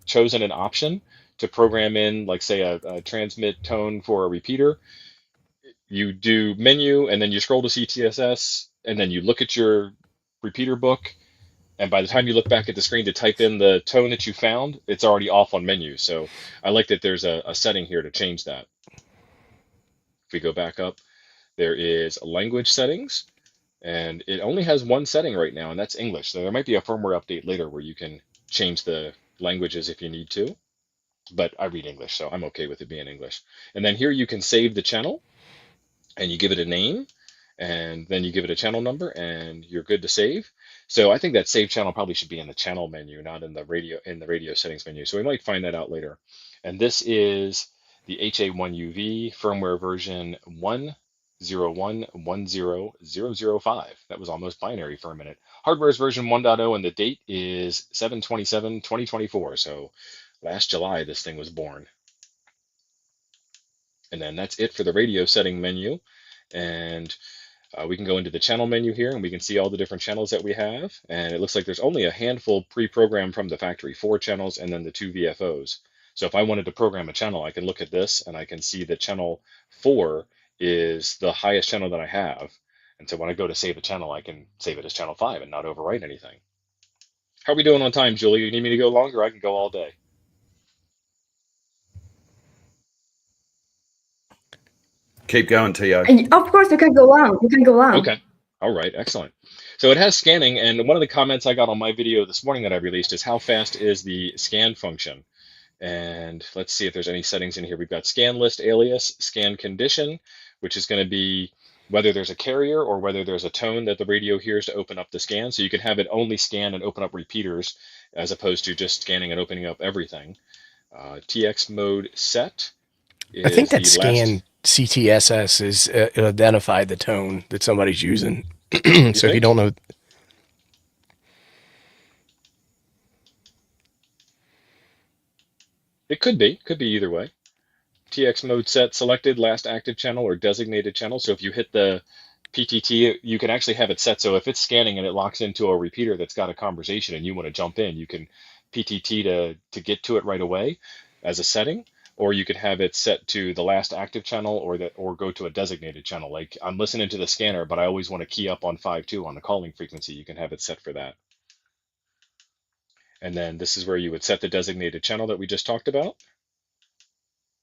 chosen an option to program in, like say a transmit tone for a repeater, you do menu and then you scroll to CTSS and then you look at your repeater book, and by the time you look back at the screen to type in the tone that you found, it's already off on menu. So I like that there's a setting here to change that. If we go back up, there is language settings, and it only has one setting right now, and that's English. So there might be a firmware update later where you can change the languages if you need to, but I read English, so I'm okay with it being English. And then here you can save the channel, and you give it a name, and then you give it a channel number, and you're good to save. So I think that save channel probably should be in the channel menu, not in the radio settings menu. So we might find that out later. And this is the HA1UV firmware version 101.10005. That was almost binary for a minute. Hardware is version 1.0, and the date is 7/27/2024. So last July this thing was born. And then that's it for the radio setting menu. And we can go into the channel menu here, and we can see all the different channels that we have. And it looks like there's only a handful pre-programmed from the factory, 4 channels and then the 2 VFOs. So if I wanted to program a channel, I can look at this and I can see that channel 4 is the highest channel that I have. And so when I go to save a channel, I can save it as channel 5 and not overwrite anything. How are we doing on time, Julie? You need me to go longer? I can go all day. Keep going, T.O. Of course, you can go on. You can go on. Okay. All right. Excellent. So it has scanning, and one of the comments I got on my video this morning that I released is how fast is the scan function? And let's see if there's any settings in here. We've got scan list alias, scan condition, which is going to be whether there's a carrier or whether there's a tone that the radio hears to open up the scan. So you can have it only scan and open up repeaters as opposed to just scanning and opening up everything. TX mode set I think is that the scan last. CTSS is it'll identify the tone that somebody's using. So if you think? don't know, It could be either way. TX mode set selected, last active channel or designated channel. So if you hit the PTT, you can actually have it set so if it's scanning and it locks into a repeater that's got a conversation and you want to jump in, you can PTT to get to it right away as a setting, or you could have it set to the last active channel or go to a designated channel. Like I'm listening to the scanner, but I always want to key up on 5.2 on the calling frequency. You can have it set for that. And then this is where you would set the designated channel that we just talked about.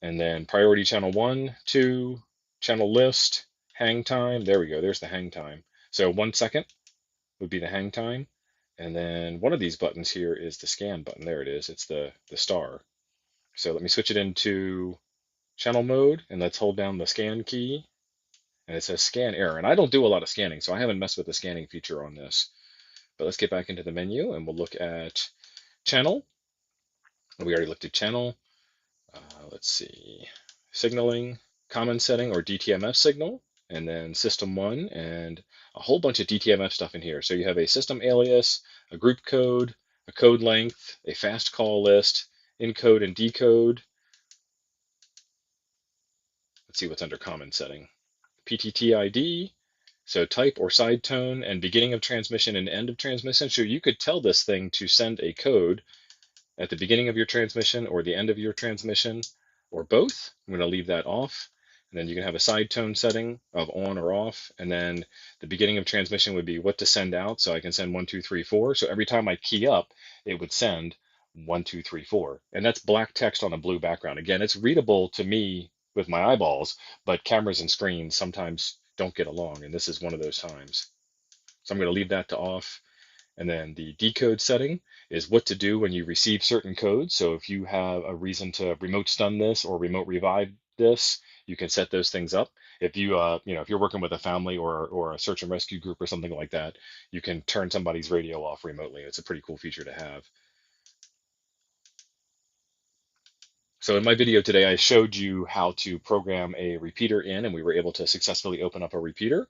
And then priority channel 1, 2, channel list, hang time. There we go. There's the hang time. So 1 second would be the hang time. And then one of these buttons here is the scan button. There it is. It's the star. So let me switch it into channel mode and let's hold down the scan key. And it says scan error. And I don't do a lot of scanning, so I haven't messed with the scanning feature on this. But let's get back into the menu and we'll look at channel. We already looked at channel. Let's see, signaling, common setting or DTMF signal, and then system 1, and a whole bunch of DTMF stuff in here. So you have a system alias, a group code, a code length, a fast call list, encode and decode. Let's see what's under common setting. PTT ID, so type or side tone, and beginning of transmission and end of transmission. So you could tell this thing to send a code at the beginning of your transmission or the end of your transmission, or both. I'm going to leave that off. And then you can have a side tone setting of on or off. And then the beginning of transmission would be what to send out. So I can send 1, 2, 3, 4. So every time I key up, it would send 1, 2, 3, 4. And that's black text on a blue background. Again, it's readable to me with my eyeballs, but cameras and screens sometimes don't get along. And this is one of those times. So I'm going to leave that to off. And then the decode setting is what to do when you receive certain codes. So if you have a reason to remote stun this or remote revive this, you can set those things up. If you, if you're working with a family or a search and rescue group or something like that, you can turn somebody's radio off remotely. It's a pretty cool feature to have. So in my video today, I showed you how to program a repeater in, and we were able to successfully open up a repeater.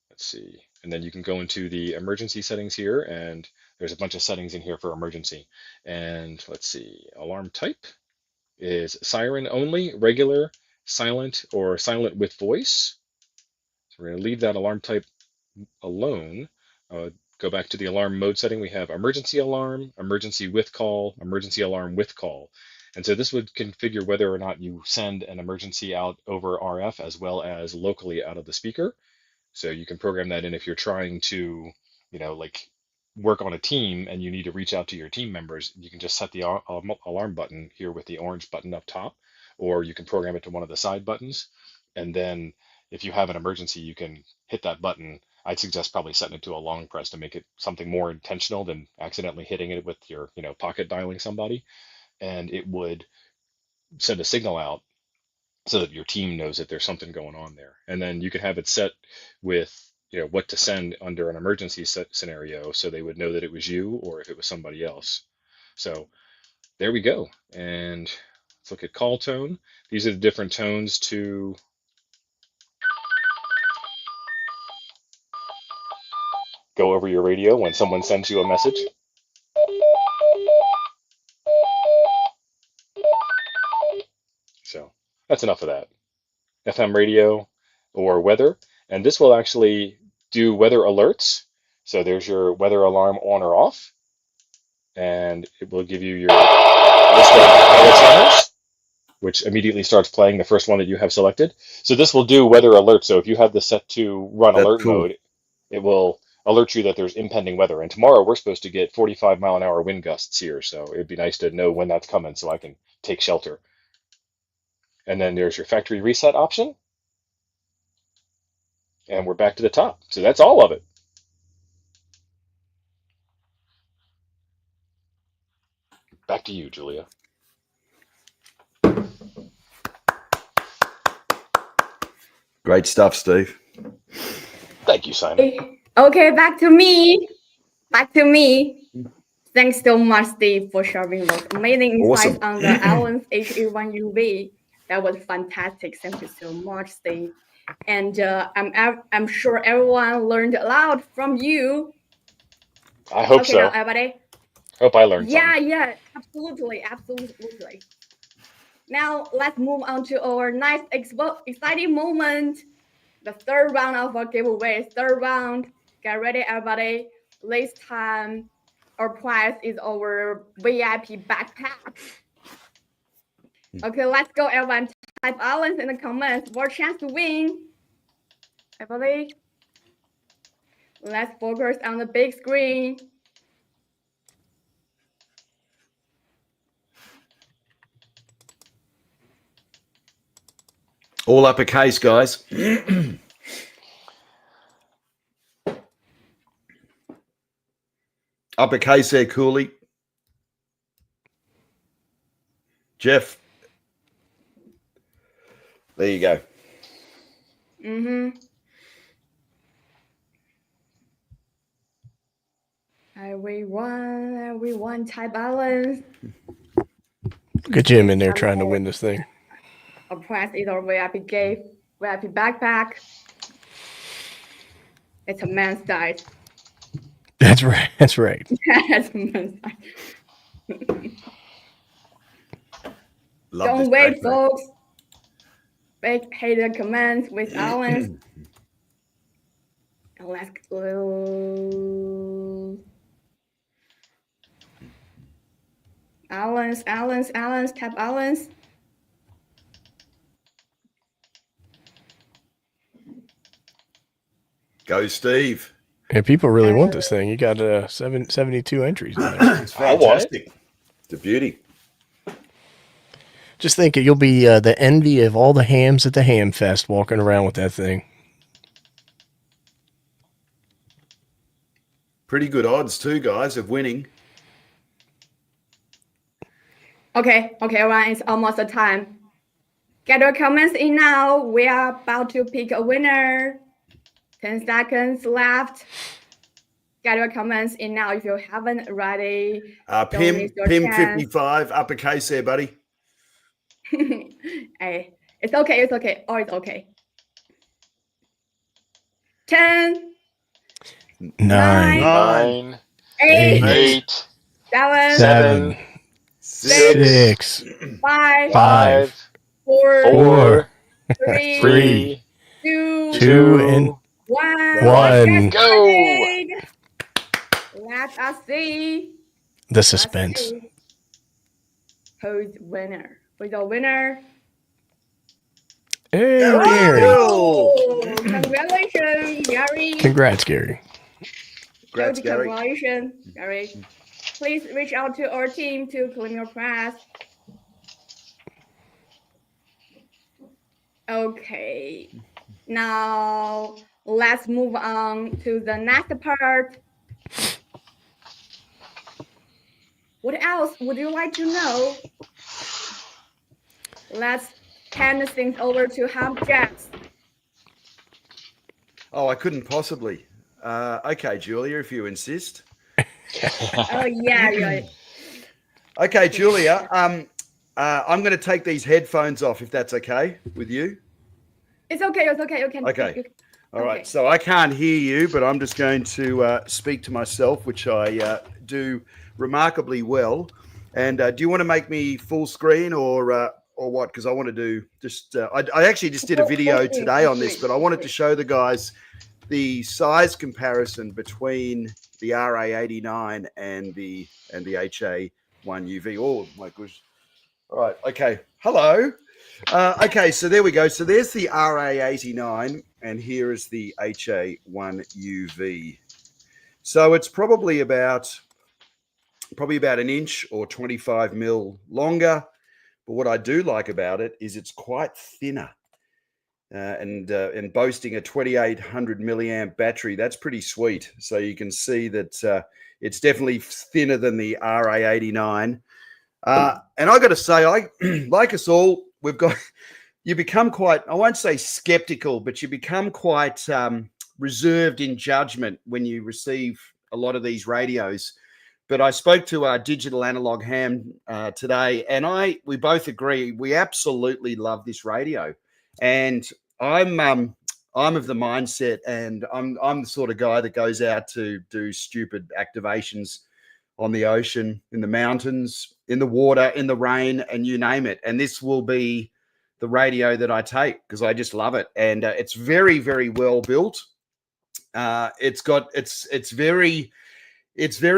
Let's see. And then you can go into the emergency settings here, and there's a bunch of settings in here for emergency. And let's see, alarm type is siren only, regular, silent, or silent with voice. So we're going to leave that alarm type alone. Go back to the alarm mode setting. We have emergency alarm, emergency with call, emergency alarm with call. And so this would configure whether or not you send an emergency out over RF as well as locally out of the speaker. So you can program that in if you're trying to, like work on a team and you need to reach out to your team members. You can just set the alarm button here with the orange button up top, or you can program it to one of the side buttons. And then if you have an emergency, you can hit that button. I'd suggest probably setting it to a long press to make it something more intentional than accidentally hitting it with your, pocket dialing somebody. And it would send a signal out so that your team knows that there's something going on there. And then you can have it set with, what to send under an emergency scenario so they would know that it was you or if it was somebody else. So there we go. And let's look at call tone. These are the different tones to go over your radio when someone sends you a message. So that's enough of that. FM radio or weather, and this will actually do weather alerts. So there's your weather alarm on or off, and it will give you your list of weather channels, which immediately starts playing the first one that you have selected. So this will do weather alerts. So if you have this set to run That's alert cool. mode, it will alert you that there's impending weather. And tomorrow we're supposed to get 45-mile-an-hour wind gusts here, so it'd be nice to know when that's coming so I can take shelter. And then there's your factory reset option. And we're back to the top. So that's all of it. Back to you, Julia. Great stuff, Steve. Thank you, Simon. Okay, back to me. Thanks so much, Steve, for sharing those amazing insights on the Ailunce HA1UV. That was fantastic. Thank you so much, Steve. And I'm sure everyone learned a lot from you. I hope so. Now, everybody. Hope I learned something. Yeah, absolutely. Now let's move on to our next exciting moment, the third round of our giveaway. Third round. Get ready, everybody. This time, our prize is our VIP backpack. Okay, let's go, everyone. Type Ailunce in the comments for a chance to win. Everybody, let's focus on the big screen. All uppercase, guys. Uppercase there, Cooley. Jeff. There you go. Everyone, type Ailunce. Look at Jim in there trying to win this thing. Our prize is our VIP backpack. It's a man's size. That's right. That's right. That's a man's size. Don't wait, folks. Hit the comments with Ailunce. Let's go. Ailunce, tap Ailunce. Go, Steve. Yeah, people really want this thing. You got 72 entries in there. It's fantastic. It's a beauty. Just think you'll be the envy of all the hams at the Ham Fest walking around with that thing. Pretty good odds too, guys, of winning. Okay, everyone, it's almost the time. Get your comments in now. We are about to pick a winner. 10 seconds left. Get your comments in now if you haven't already. Pim 55, uppercase there, buddy. Hey, it's okay. Oh, it's okay. 10, 9, 8, 7, 6, 5, 4, 3, 2, and 1. Go! Let us see. The suspense. Who's winner? Who's the winner? Hey, Gary. Oh, congratulations, Gary. Congrats, Gary. Congrats, Gary. Congratulations, Gary. Please reach out to our team to claim your prize. Okay. Now, let's move on to the next part. What else would you like to know? Let's hand things over to Jess. Oh, I couldn't possibly. Okay, Julia, if you insist. Oh, yeah. Okay, Julia, I'm going to take these headphones off, if that's okay with you. It's okay. Okay. All right. So I can't hear you, but I'm just going to speak to myself, which I do remarkably well. And do you want to make me full screen or what? Because I want to do just. I actually just did a video today on this, but I wanted to show the guys the size comparison between the RA89 and the HA1UV. Oh my gosh! All right. Okay. Hello. Okay, so there we go. So there's the RA89, and here is the HA1UV. So it's probably about an inch or 25 mil longer. But what I do like about it is it's quite thinner, and boasting a 2800 milliamp battery. That's pretty sweet. So you can see that it's definitely thinner than the RA89. And I got to say, I like us all, you become quite, I won't say skeptical, but you become quite reserved in judgment when you receive a lot of these radios. But I spoke to our digital analog ham today, and we both agree we absolutely love this radio. And I'm of the mindset, and I'm the sort of guy that goes out to do stupid activations on the ocean, in the mountains, in the water, in the rain, and you name it. And this will be the radio that I take because I just love it. And it's very, very well built. It's very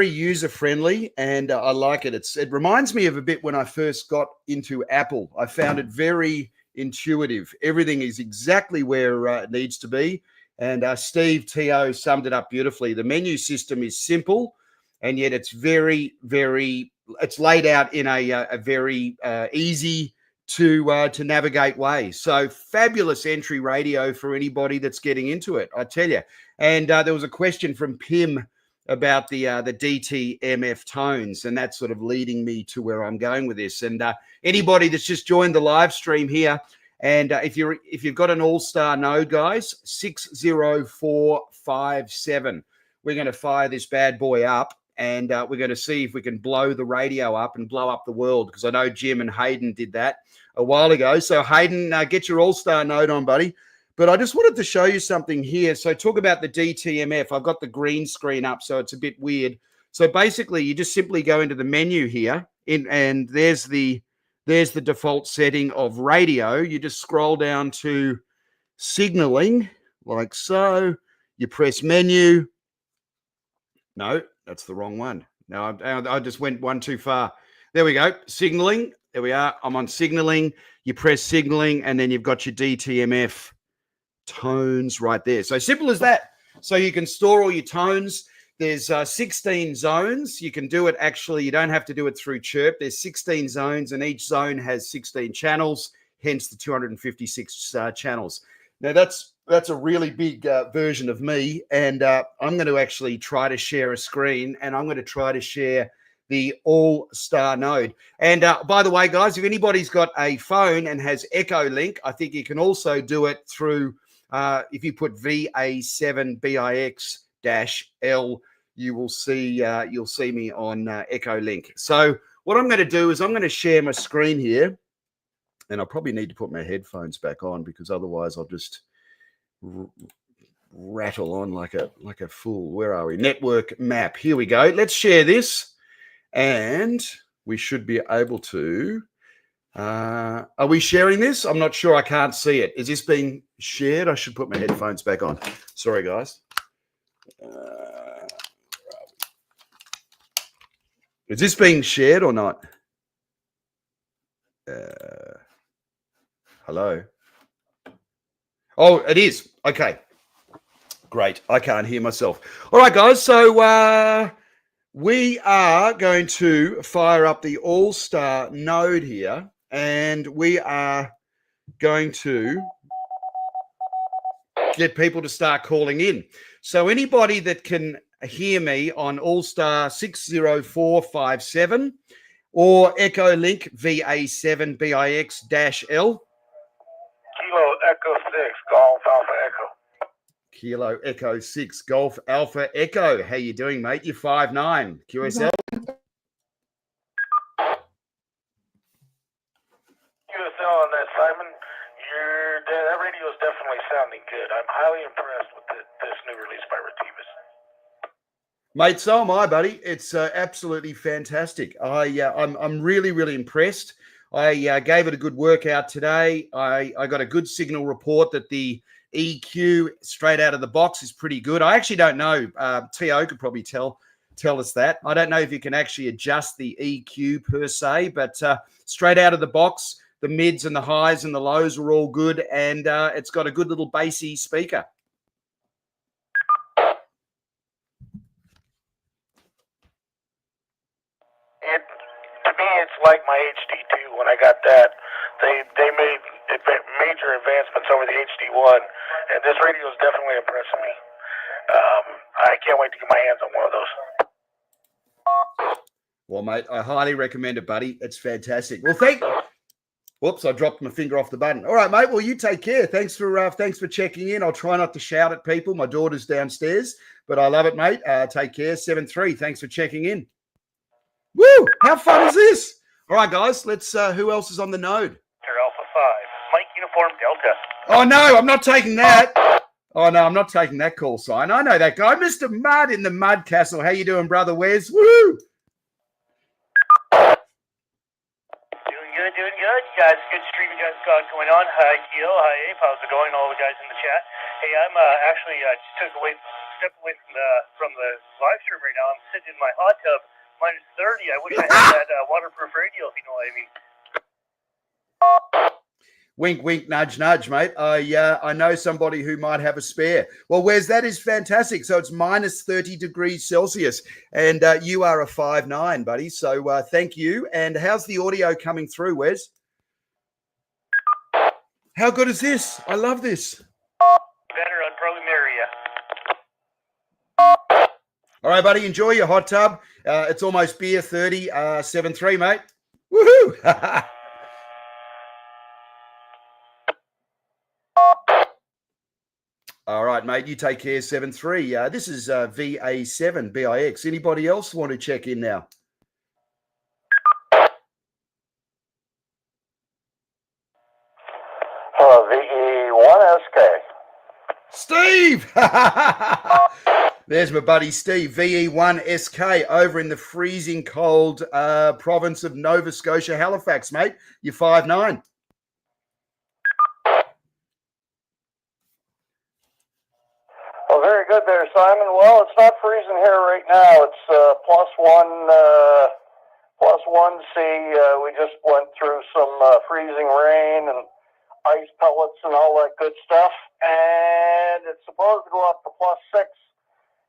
user friendly, and I like it. It reminds me of a bit when I first got into Apple. I found it very intuitive. Everything is exactly where it needs to be. And Steve T.O. summed it up beautifully. The menu system is simple, and yet it's very, very, it's laid out in a very easy to navigate way. So fabulous entry radio for anybody that's getting into it, I tell you. And there was a question from Pim about the DTMF tones, and that's sort of leading me to where I'm going with this. And anybody that's just joined the live stream here, and if you've got an all-star node, guys, 60457, we're going to fire this bad boy up, and we're going to see if we can blow the radio up and blow up the world, because I know Jim and Hayden did that a while ago. So Hayden, get your all-star node on, buddy. But I just wanted to show you something here. So talk about the DTMF. I've got the green screen up, so it's a bit weird. So basically, you just simply go into the menu here, and there's the default setting of radio. You just scroll down to signaling, like so. You press menu. No, that's the wrong one. No, I just went one too far. There we go. Signaling. There we are. I'm on signaling. You press signaling, and then you've got your DTMF tones right there. So simple as that. So you can store all your tones. There's 16 zones. You can do it actually. You don't have to do it through Chirp. There's 16 zones, and each zone has 16 channels, hence the 256 channels. Now that's a really big version of me, and I'm going to actually try to share a screen, and I'm going to try to share the all-star node. And by the way, guys, if anybody's got a phone and has Echo Link, I think you can also do it through if you put VA7BIX-L, you'll see me on Echo Link. So what I'm going to do is I'm going to share my screen here, and I probably need to put my headphones back on because otherwise I'll just rattle on like a fool. Where are we? Network map. Here we go. Let's share this, and we should be able to. Are we sharing this? I'm not sure. I can't see it. Is this being shared? I should put my headphones back on. Sorry, guys. Is this being shared or not? Hello? Oh, it is. Okay. Great. I can't hear myself. All right, guys. So we are going to fire up the all-star node here. And we are going to get people to start calling in. So anybody that can hear me on All-Star 60457 or Echo Link VA7BIX-L. Kilo Echo 6, Golf Alpha Echo. Kilo Echo 6, Golf Alpha Echo. How you doing, mate? You're 5'9", QSL. On that, Simon, that radio is definitely sounding good. I'm highly impressed with this new release by RETEVIS. Mate, so am I, buddy. It's absolutely fantastic. I'm really, really impressed. I gave it a good workout today. I got a good signal report that the EQ straight out of the box is pretty good. I actually don't know. T.O. could probably tell us that. I don't know if you can actually adjust the EQ per se, but straight out of the box, the mids and the highs and the lows are all good, and it's got a good little bassy speaker. To me, it's like my HD2 when I got that. They made major advancements over the HD1, and this radio is definitely impressing me. I can't wait to get my hands on one of those. Well, mate, I highly recommend it, buddy. It's fantastic. Well, whoops, I dropped my finger off the button. All right, mate. Well, you take care. Thanks for checking in. I'll try not to shout at people. My daughter's downstairs, but I love it, mate. Take care. 7-3. Thanks for checking in. Woo! How fun is this? All right, guys. Let's. Who else is on the node? Alpha 5, Mike Uniform Delta. Oh no, I'm not taking that. Oh no, I'm not taking that call sign. I know that guy, Mr. Mud in the Mud Castle. How you doing, brother Wes? Woo! Doing good, guys. Good stream you guys got going on. Hi, Keel. Hi, Ape. How's it going? All the guys in the chat. Hey, I'm actually just stepped away from the live stream right now. I'm sitting in my hot tub, -30. I wish I had that waterproof radio, if you know what I mean. Wink, wink, nudge, nudge, mate. I know somebody who might have a spare. Well, Wes, that is fantastic. So it's -30 degrees Celsius, and you are a 5'9", buddy. So thank you. And how's the audio coming through, Wes? How good is this? I love this. Better, I'd probably marry you. All right, buddy. Enjoy your hot tub. It's almost beer 30, 7-3, mate. Woohoo! All right, mate. You take care, 7-3. This is VA7 BIX. Anybody else want to check in now? VE1SK. Steve! There's my buddy Steve, VE1SK, over in the freezing cold province of Nova Scotia, Halifax, mate. You're 5'9". Well, very good there, Simon. Well, it's not freezing here right now. It's +1C. We just went through some freezing rain and ice pellets and all that good stuff. And it's supposed to go up to +6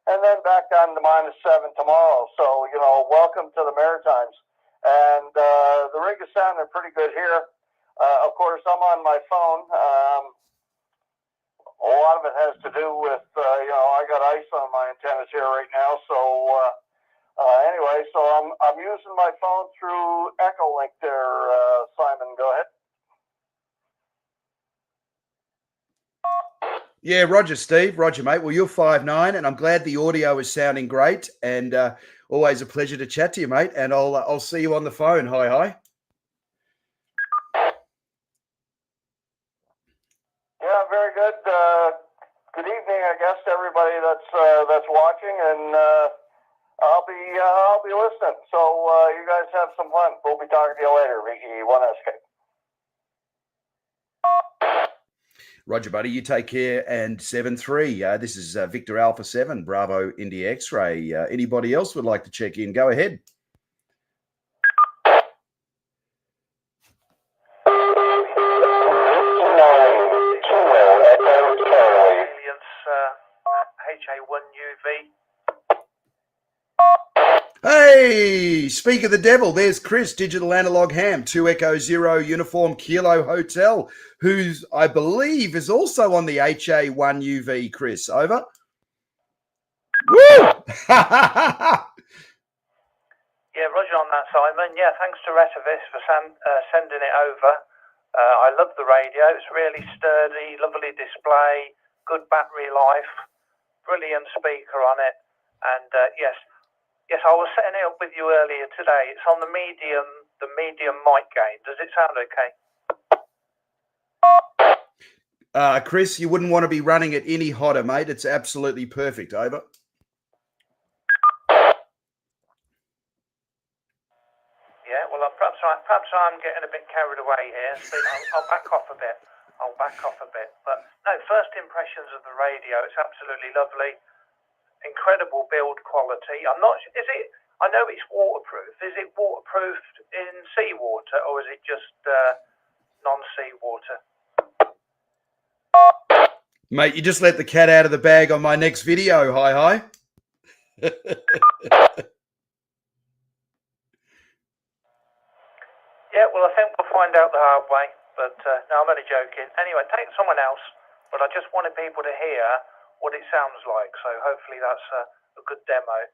and then back down to -7 tomorrow. So, welcome to the Maritimes. And the rig is sounding pretty good here. Of course, I'm on my phone. A lot of it has to do with, I got ice on my antennas here right now. So anyway, so I'm using my phone through Echolink there, Simon. Go ahead. Yeah, Roger, Steve. Roger, mate. Well, you're 5'9", and I'm glad the audio is sounding great. And always a pleasure to chat to you, mate. And I'll see you on the phone. Hi. Yeah, very good. Good evening, I guess, to everybody that's watching, and I'll be listening. So you guys have some fun. We'll be talking to you later. VE1SK. Roger, buddy. You take care. And 7-3. This is Victor Alpha 7, Bravo India X-Ray. Anybody else would like to check in? Go ahead. HA1UV. Hey, speak of the devil, there's Chris, Digital Analog Ham, 2 Echo 0 Uniform Kilo Hotel, who's, I believe, is also on the HA1UV, Chris. Over. Woo! Yeah, Roger on that, Simon. Yeah, thanks to RETEVIS for sending it over. I love the radio. It's really sturdy, lovely display, good battery life, brilliant speaker on it. And yes, I was setting it up with you earlier today. It's on the medium mic gain. Does it sound okay? Chris, you wouldn't want to be running it any hotter, mate. It's absolutely perfect. Over. Yeah, well, perhaps I'm getting a bit carried away here. So I'll back off a bit. But no, first impressions of the radio. It's absolutely lovely. Incredible build quality. I'm not. Is it? I know it's waterproof. Is it waterproofed in seawater, or is it just non-seawater? Mate, you just let the cat out of the bag on my next video. Hi. Yeah, well, I think we'll find out the hard way. But no, I'm only joking. Anyway, take someone else. But I just wanted people to hear what it sounds like. So hopefully that's a good demo.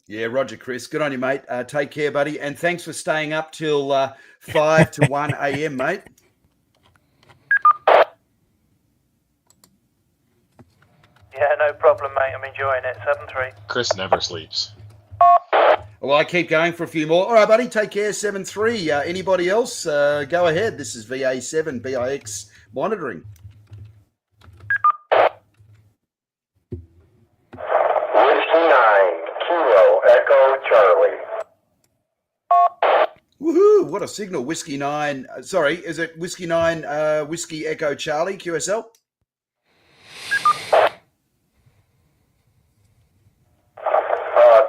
Yeah, Roger, Chris. Good on you, mate. Take care, buddy. And thanks for staying up till 5 to 1 a.m., mate. Yeah, no problem, mate. I'm enjoying it. 7-3. Chris never sleeps. Well, I keep going for a few more. All right, buddy. Take care. 7-3. Anybody else? Go ahead. This is VA7 BIX monitoring. Whiskey 9, Kilo, Echo, Charlie. Woohoo! What a signal. Whiskey 9. Sorry, is it Whiskey 9, Whiskey Echo Charlie, QSL?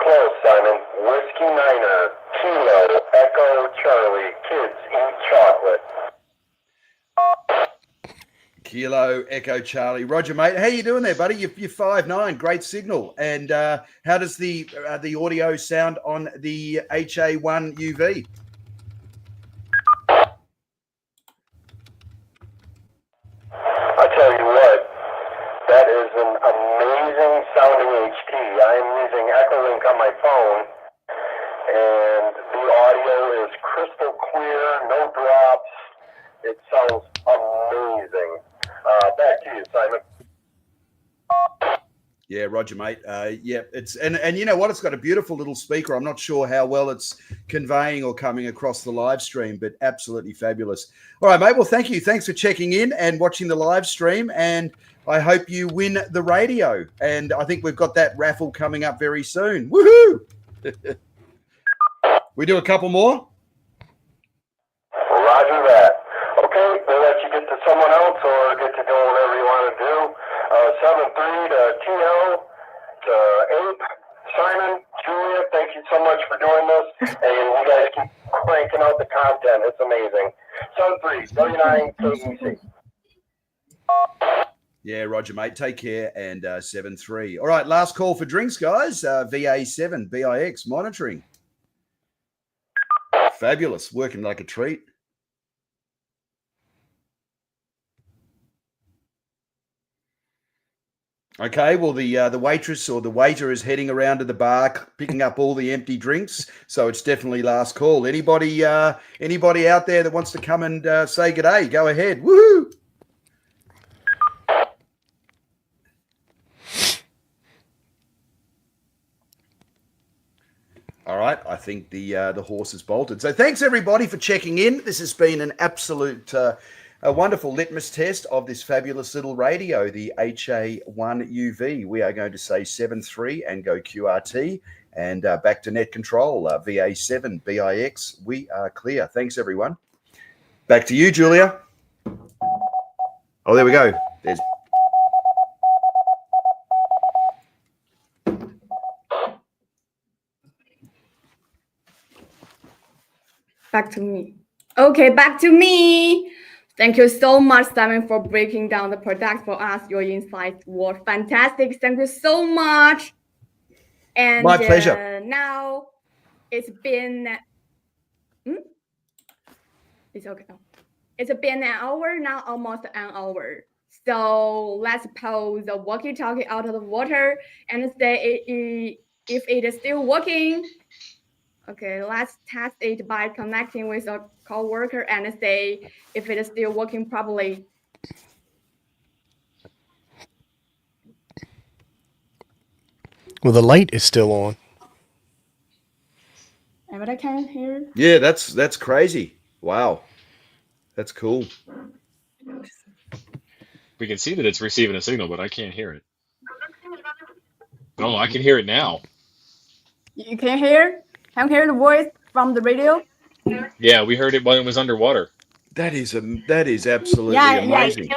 Close, Simon. Whiskey 9er, Kilo, Echo, Charlie. Kids eat chocolate. Kilo Echo Charlie. Roger, mate. How you doing there, buddy? You're 5'9". Great signal. And how does the audio sound on the HA1UV? I tell you what, that is an amazing sounding HT. I am using Echolink on my phone, and the audio is crystal clear, no drops. It sounds amazing. Back to you, Simon. Yeah, Roger, mate. Yeah, it's and you know what? It's got a beautiful little speaker. I'm not sure how well it's conveying or coming across the live stream, but absolutely fabulous. All right, mate. Well, thank you. Thanks for checking in and watching the live stream. And I hope you win the radio. And I think we've got that raffle coming up very soon. Woohoo! We do a couple more. Roger that. Okay, we'll let you get to someone else or get to doing whatever you want to do. 7-3 to TL, to Ape, Simon, Julia, thank you so much for doing this. And you guys keep cranking out the content. It's amazing. 7-3, W9, KEC. Yeah, Roger, mate. Take care. And 7-3. All right, last call for drinks, guys. VA7 BIX monitoring. Fabulous. Working like a treat. Okay, well, the waitress or the waiter is heading around to the bar, picking up all the empty drinks. So it's definitely last call. Anybody out there that wants to come and say good day, go ahead. Woohoo! All right, I think the horse has bolted. So thanks everybody for checking in. This has been an absolute a wonderful litmus test of this fabulous little radio, the HA1UV. We are going to say 7-3 and go QRT and back to net control, VA7 BIX. We are clear. Thanks, everyone. Back to you, Julia. Oh, there we go. There's back to me. Okay, back to me. Thank you so much, Simon, for breaking down the product for us. Your insights were fantastic. Thank you so much. And my pleasure. Now it's been it's okay. It's been an hour now, almost an hour. So let's pull the walkie-talkie out of the water and say if it is still working. Okay, let's test it by connecting with a coworker and say if it is still working properly. Well, the light is still on. But I can't hear. Yeah, that's crazy. Wow, that's cool. We can see that it's receiving a signal, but I can't hear it. Oh, I can hear it now. You can hear? Can you hear the voice from the radio? Yeah, we heard it while it was underwater. That is absolutely amazing.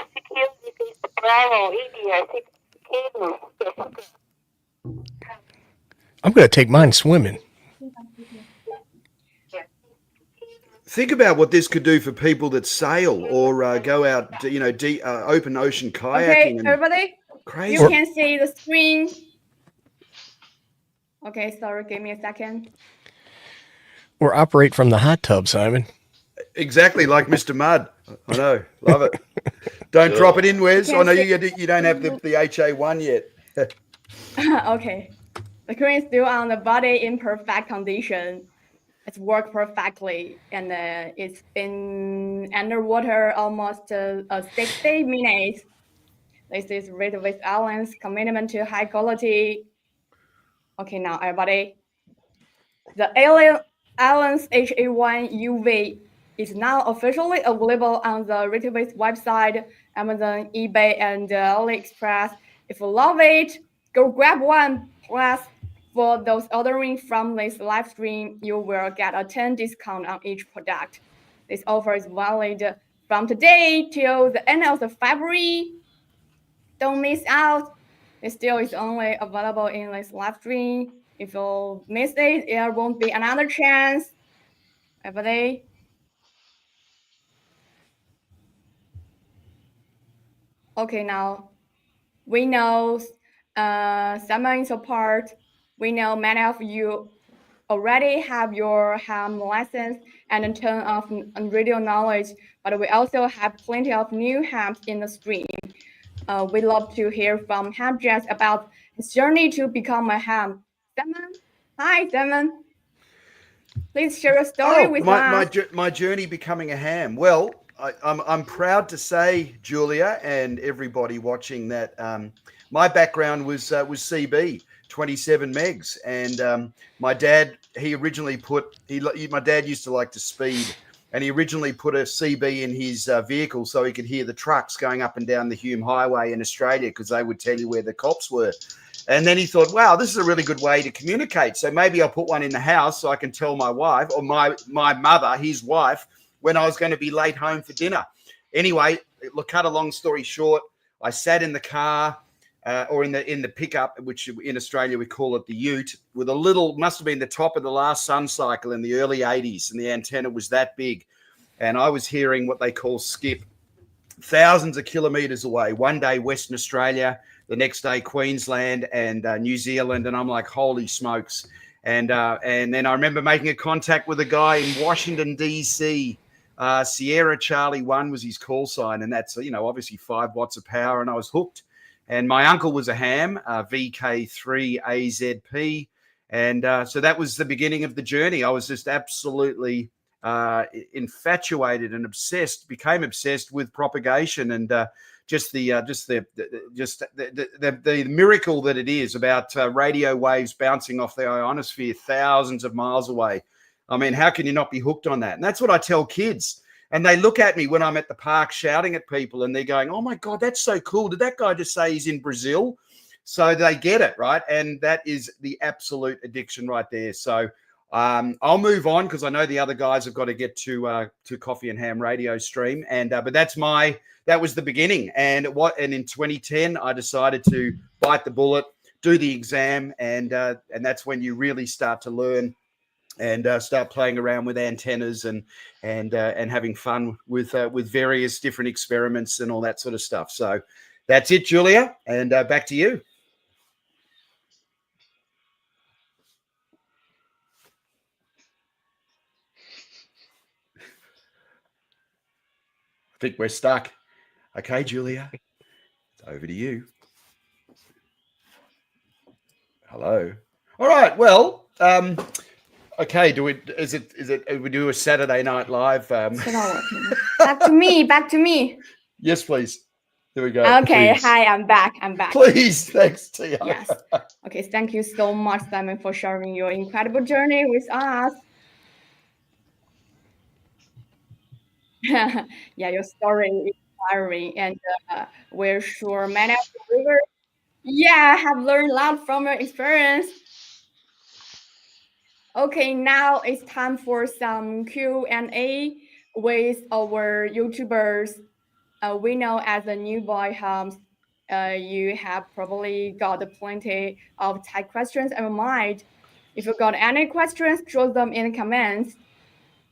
I'm going to take mine swimming. Think about what this could do for people that sail or go out, open ocean kayaking. Okay, everybody, crazy. You can see the screen. Okay, sorry, give me a second. Or operate from the hot tub, Simon. Exactly, like Mr. Mudd. I know, love it. Don't drop it in, Wes. I know you don't have the HA1 yet. Okay. The cream is still on the body in perfect condition. It's worked perfectly, and it's been underwater almost 60 minutes. This is RETEVIS Ailunce commitment to high quality. Okay, now everybody. The Ailunce HA1UV is now officially available on the RETEVIS website, Amazon, eBay, and AliExpress. If you love it, go grab one. Plus, for those ordering from this live stream, you will get a 10% discount on each product. This offer is valid from today till the end of February. Don't miss out. It still is only available in this live stream. If you miss it, there won't be another chance. Everybody. Okay, now we know summer is apart. We know many of you already have your ham lessons and a ton of radio knowledge, but we also have plenty of new hams in the stream. We love to hear from Ham Jazz about his journey to become a ham. Simon, hi Simon. Please share your story with us. My journey becoming a ham. Well, I'm proud to say, Julia, and everybody watching, that my background was CB, 27 megs, and my dad my dad used to like to speed, and he originally put a CB in his vehicle so he could hear the trucks going up and down the Hume Highway in Australia, because they would tell you where the cops were. And then he thought, wow, this is a really good way to communicate. So maybe I'll put one in the house so I can tell my wife, or my mother, his wife, when I was going to be late home for dinner. Anyway, cut a long story short, I sat in the car or in the pickup, which in Australia we call it the ute, with a little, must have been the top of the last sun cycle in the early 80s, and the antenna was that big. And I was hearing what they call skip, thousands of kilometres away. One day Western Australia, the next day Queensland and New Zealand, and I'm like, holy smokes. And then I remember making a contact with a guy in Washington, D.C., Sierra Charlie 1 was his call sign, and that's, obviously 5 watts of power, and I was hooked. And my uncle was a ham, VK3AZP, and so that was the beginning of the journey. I was just absolutely infatuated and became obsessed with propagation, and just the miracle that it is about radio waves bouncing off the ionosphere thousands of miles away. I mean, how can you not be hooked on that? And that's what I tell kids. And they look at me when I'm at the park shouting at people, and they're going, oh my God, that's so cool. Did that guy just say he's in Brazil? So they get it, right? And that is the absolute addiction right there. So I'll move on, because I know the other guys have got to get to Coffee and Ham radio stream. And but that was the beginning. And in 2010, I decided to bite the bullet, do the exam, and that's when you really start to learn and start playing around with antennas and having fun with various different experiments and all that sort of stuff. So that's it, Julia, and back to you. I think we're stuck. Okay, Julia, it's over to you. Hello. All right. Well, okay. We do a Saturday Night Live? Back to me. Yes, please. There we go. Okay. Please. Hi, I'm back. Please. Thanks, Tia. Yes. Okay. Thank you so much, Simon, for sharing your incredible journey with us. Yeah, your story is inspiring, and we're sure many of the viewers, have learned a lot from your experience. Okay, now it's time for some Q&A with our YouTubers. We know as a new boy hams, you have probably got plenty of tech questions in mind. If you got any questions, drop them in the comments,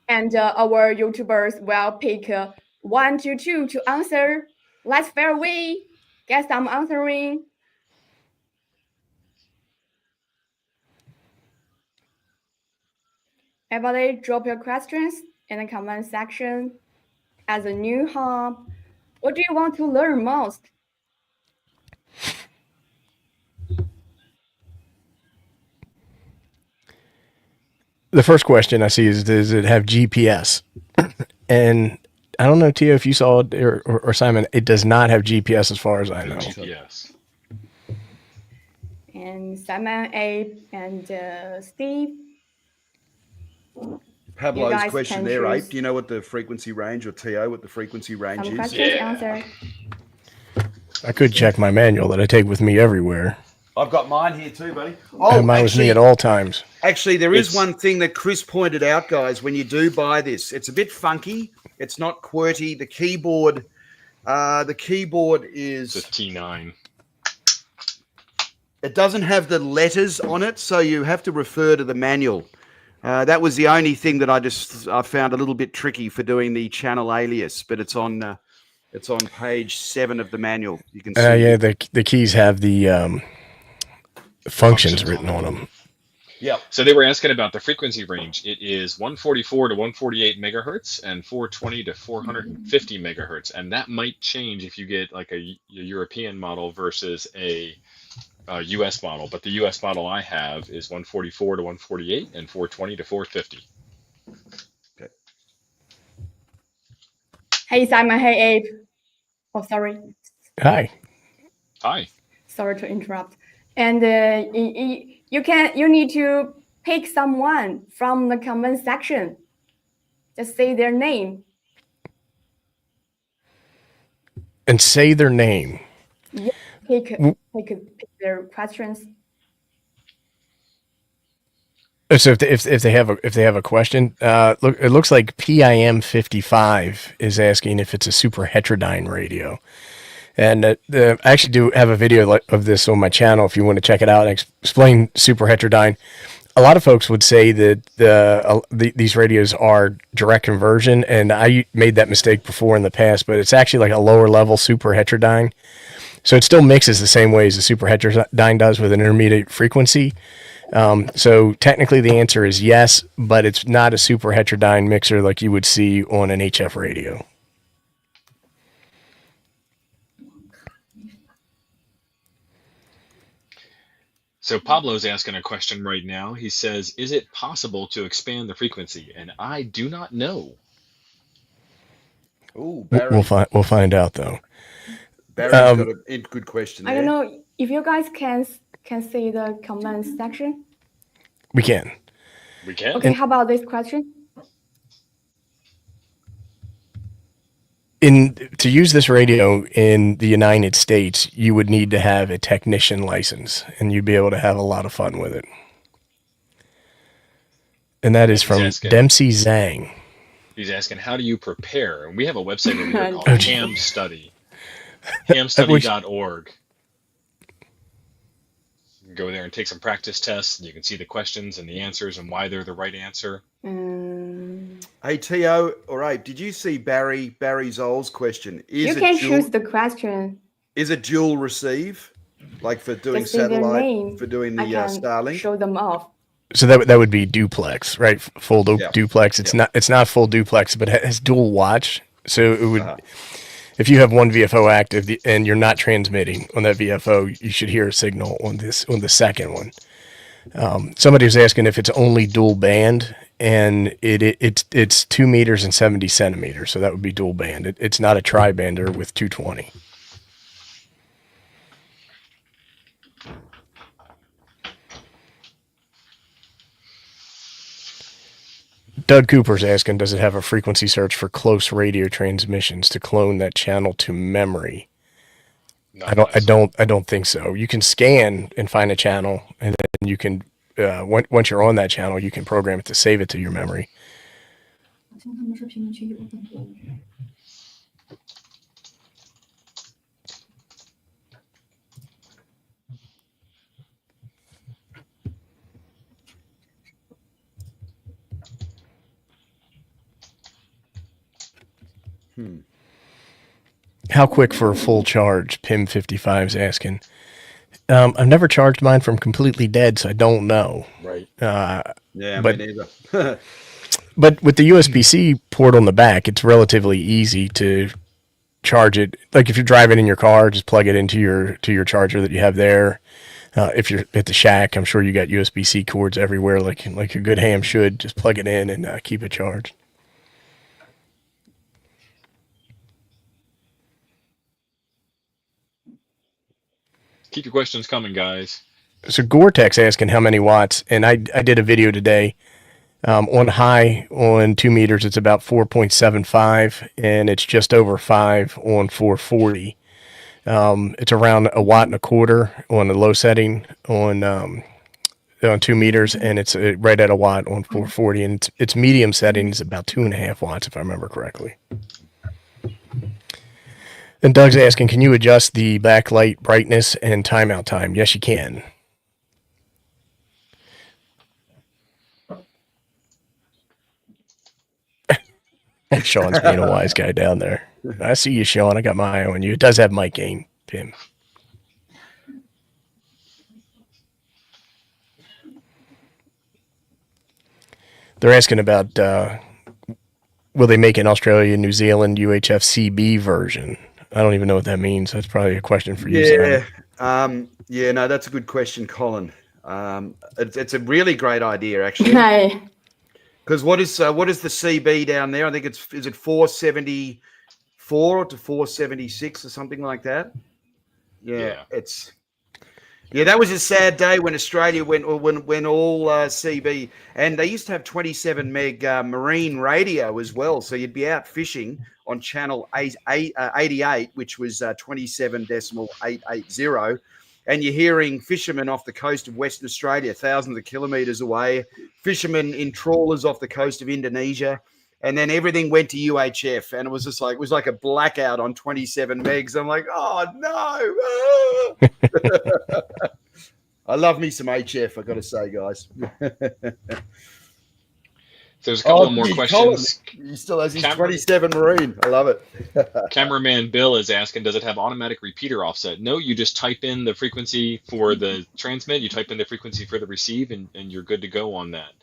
and our YouTubers will pick 1 to 2 to answer. Let's fair away. Get some answering. Everybody drop your questions in the comment section. As a new ham, what do you want to learn most? the first question I see is, does it have GPS? And I don't know, Tio, if you saw it or Simon, it does not have GPS as far as I know. Yes. And Simon, Abe, and Steve. Pablo's question there, choose. Abe. Do you know what the frequency range, or TO, what the frequency range Some is? questions, answer. I could check my manual that I take with me everywhere. I've got mine here too, buddy. And mine with me at all times. Actually, there is one thing that Chris pointed out, guys, when you do buy this. It's a bit funky. It's not QWERTY. The keyboard is... It's a T9. It doesn't have the letters on it, so you have to refer to the manual. That was the only thing that I found a little bit tricky for doing the channel alias, but it's on page 7 of the manual. You can see. Yeah, the keys have the functions written on them. Yeah. So they were asking about the frequency range. It is 144 to 148 megahertz and 420 to 450 megahertz, and that might change if you get like a European model versus a US model. But the US model I have is 144 to 148 and 420 to 450. Okay. Hey, Simon. Hey, Abe. Oh, sorry. Hi. Hi. Sorry to interrupt. And you need to pick someone from the comment section. Just say their name. And say their name. Yeah, pick their questions. So if they have a question, it looks like PIM55 is asking if it's a super heterodyne radio. And I actually do have a video of this on my channel if you want to check it out and explain super heterodyne. A lot of folks would say that these radios are direct conversion, and I made that mistake before in the past, but it's actually like a lower level super heterodyne. So it still mixes the same way as the super heterodyne does with an intermediate frequency. So technically the answer is yes, but it's not a super heterodyne mixer like you would see on an HF radio. So Pablo's asking a question right now. He says, is it possible to expand the frequency? And I do not know. Oh, Barry. We'll find out though. Barry's got a good question there. I don't know if you guys can see the comment section. We can. We can? Okay, how about this question? To use this radio in the United States, you would need to have a technician license, and you'd be able to have a lot of fun with it. And that is from Dempsey Zhang. He's asking, how do you prepare? And we have a website over here called Ham Study. hamstudy.org. You can go there and take some practice tests, and you can see the questions and the answers and why they're the right answer. Hey, Tio or Abe, did you see Barry Zoll's question? You can choose the question. Is it dual receive, like for doing satellite, for doing the Starlink? Show them off. So that would be duplex, right? Full duplex. It's not full duplex, but it has dual watch. So it would, if you have one VFO active and you're not transmitting on that VFO, you should hear a signal on the second one. Somebody was asking if it's only dual band, and it's 2 meters and 70 centimeters. So that would be dual band. It's not a tri-bander with 220. Doug Cooper's asking, does it have a frequency search for close radio transmissions to clone that channel to memory? I don't think so. You can scan and find a channel, and then you can once you're on that channel, you can program it to save it to your memory. How quick for a full charge? PIM55 is asking. I've never charged mine from completely dead, so I don't know. Right. Me neither. But with the USB-C port on the back, it's relatively easy to charge it. Like if you're driving in your car, just plug it into your charger that you have there. If you're at the shack, I'm sure you got USB-C cords everywhere, like a good ham should. Just plug it in and keep it charged. Keep your questions coming, guys. So Gore-Tex asking how many watts, and I did a video today. On high on 2 meters, it's about 4.75, and it's just over 5 on 440. It's around 1.25 watt on the low setting on 2 meters, and it's right at 1 watt on 440, and its medium setting is about 2.5 watts, if I remember correctly. And Doug's asking, can you adjust the backlight brightness and timeout time? Yes, you can. Sean's being a wise guy down there. I see you, Sean. I got my eye on you. It does have mic gain, Tim. They're asking about will they make an Australia, New Zealand UHF CB version? I don't even know what that means. That's probably a question for you, Simon. No, that's a good question, Colin. It's a really great idea, actually. Hi. Because what is the CB down there? I think is it 474 to 476 or something like that? Yeah. That was a sad day when Australia went all CB, and they used to have 27 meg marine radio as well. So you'd be out fishing on channel 88, which was 27.880. And you're hearing fishermen off the coast of Western Australia, thousands of kilometers away, fishermen in trawlers off the coast of Indonesia. And then everything went to UHF, and it was like a blackout on 27 megs. I'm like, oh no! I love me some HF. I got to say, guys. There's a couple more questions. Colin, he still has his 27 Marine. I love it. Cameraman Bill is asking, does it have automatic repeater offset? No, you just type in the frequency for the transmit, you type in the frequency for the receive, and you're good to go on that.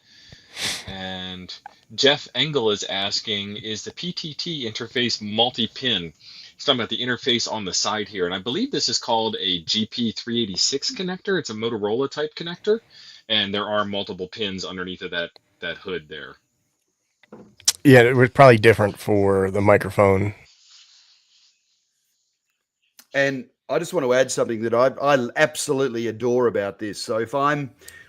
And Jeff Engel is asking, is the PTT interface multi-pin? He's talking about the interface on the side here, and I believe this is called a GP386 connector. It's a Motorola type connector, and there are multiple pins underneath of that hood there. Yeah, it was probably different for the microphone. And I just want to add something that I absolutely adore about this. So if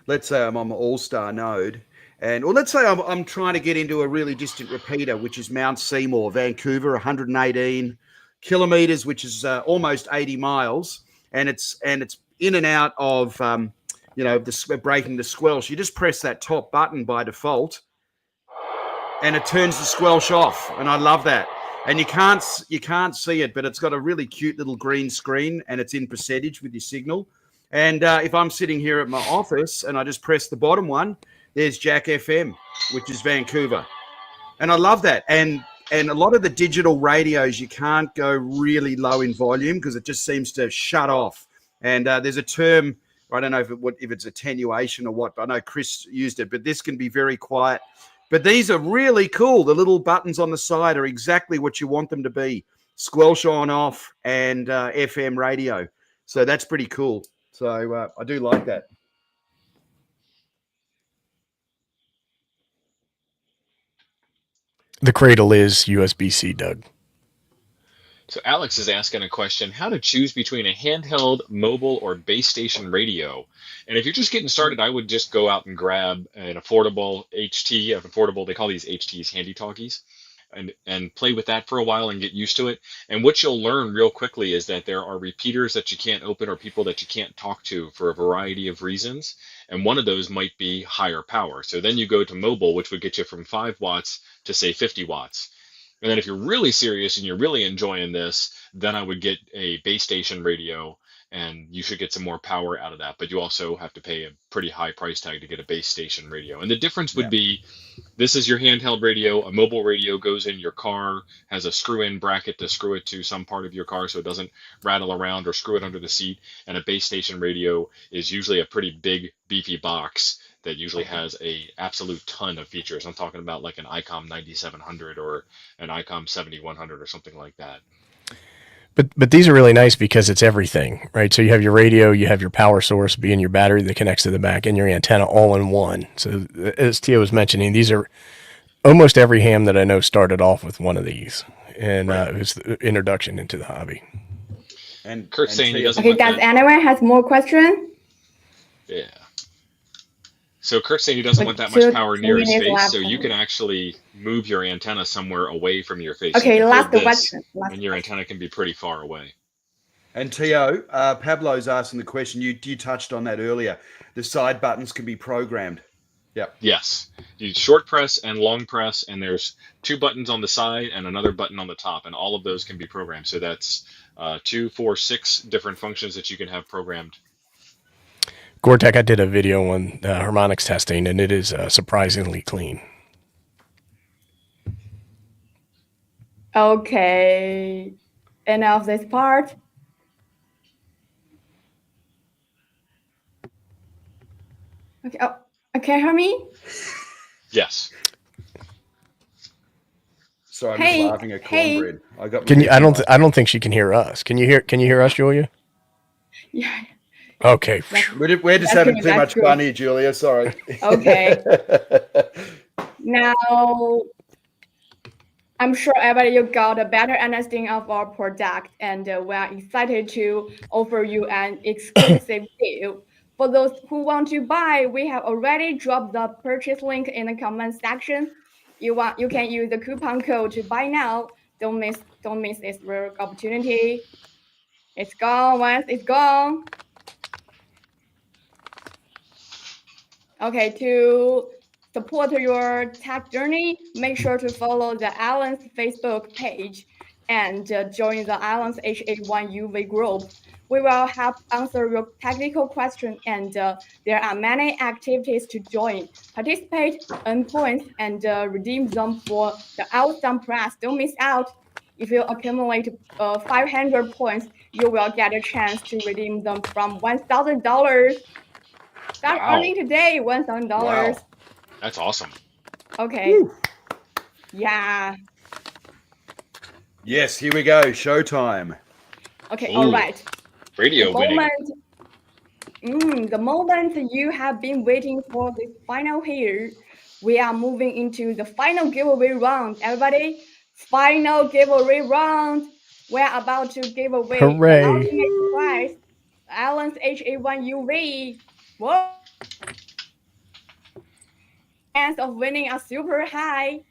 let's say I'm on an all-star node, or let's say I'm trying to get into a really distant repeater, which is Mount Seymour, Vancouver, 118 kilometers, which is almost 80 miles, and it's in and out of breaking the squelch. You just press that top button by default, and it turns the squelch off, and I love that. And you can't see it, but it's got a really cute little green screen, and it's in percentage with your signal. And if I'm sitting here at my office and I just press the bottom one, there's Jack FM, which is Vancouver, and I love that. And a lot of the digital radios, you can't go really low in volume because it just seems to shut off. And there's a term, I don't know if it's attenuation or what, but I know Chris used it, but this can be very quiet. But these are really cool. The little buttons on the side are exactly what you want them to be. Squelch on, off, and FM radio. So that's pretty cool. So I do like that. The cradle is USB-C, Doug. So Alex is asking a question, how to choose between a handheld, mobile, or base station radio. And if you're just getting started, I would just go out and grab an affordable HT, they call these HTs handy talkies, and play with that for a while and get used to it. And what you'll learn real quickly is that there are repeaters that you can't open or people that you can't talk to for a variety of reasons. And one of those might be higher power. So then you go to mobile, which would get you from 5 watts to say 50 watts. And then if you're really serious and you're really enjoying this, then I would get a base station radio, and you should get some more power out of that. But you also have to pay a pretty high price tag to get a base station radio. And the difference would be, this is your handheld radio. A mobile radio goes in your car, has a screw-in bracket to screw it to some part of your car so it doesn't rattle around or screw it under the seat. And a base station radio is usually a pretty big, beefy box that usually has a absolute ton of features. I'm talking about like an ICOM 9700 or an ICOM 7100 or something like that. But these are really nice because it's everything, right? So you have your radio, you have your power source being your battery that connects to the back, and your antenna all in one. So as Tia was mentioning, these are almost every ham that I know started off with one of these, and it was the introduction into the hobby. And Kurt's saying he doesn't. Okay, does anyone has more questions? Yeah. So Kurt's saying he doesn't want that much power near his face, so you can actually move your antenna somewhere away from your face. Okay, last question. And your antenna can be pretty far away. And Tio, Pablo's asking the question. You touched on that earlier. The side buttons can be programmed. Yeah. Yes. You short press and long press, and there's 2 buttons on the side and another button on the top, and all of those can be programmed. So that's 2, 4, 6 different functions that you can have programmed. Gore-Tech, I did a video on harmonics testing, and it is surprisingly clean. Okay, enough of this part. Okay, can you hear me? Yes. Sorry, I'm just laughing at cornbread. I got. Can you? I don't think she can hear us. Can you hear us, Julia? Yeah. Okay. We're just having too much fun here, Julia. Sorry. Okay. Now, I'm sure everybody you got a better understanding of our product, and we are excited to offer you an exclusive deal. For those who want to buy, we have already dropped the purchase link in the comment section. You can use the coupon code to buy now. Don't miss this rare opportunity. It's gone once it's gone. Okay, to support your tech journey, make sure to follow the Ailunce Facebook page and join the Ailunce HA1UV group. We will help answer your technical questions, and there are many activities to join. Participate, earn points, and redeem them for the awesome prize. Don't miss out. If you accumulate 500 points, you will get a chance to redeem them from $1,000. Start earning today, $1,000. Wow. That's awesome. Okay. Woo. Yeah. Yes, here we go. Showtime. Okay, all right. Radio winning. The moment you have been waiting for the final here, we are moving into the final giveaway round. Everybody, final giveaway round. We're about to give away the ultimate prize, Ailunce HA1UV. Whoa! Chance of winning are super high.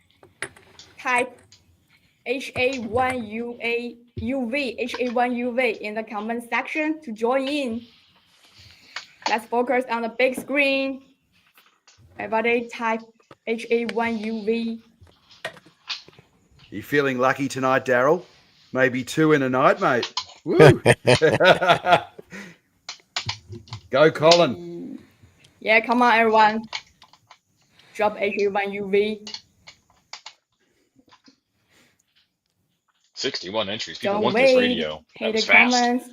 Type HA1UV in the comment section to join in. Let's focus on the big screen. Everybody type HA1UV. You feeling lucky tonight, Daryl? Maybe 2 in a night, mate. Woo! Go, Colin. Yeah, come on, everyone. Drop HA1UV. 61 entries. People Don't want wait. this radio. Hit the comments.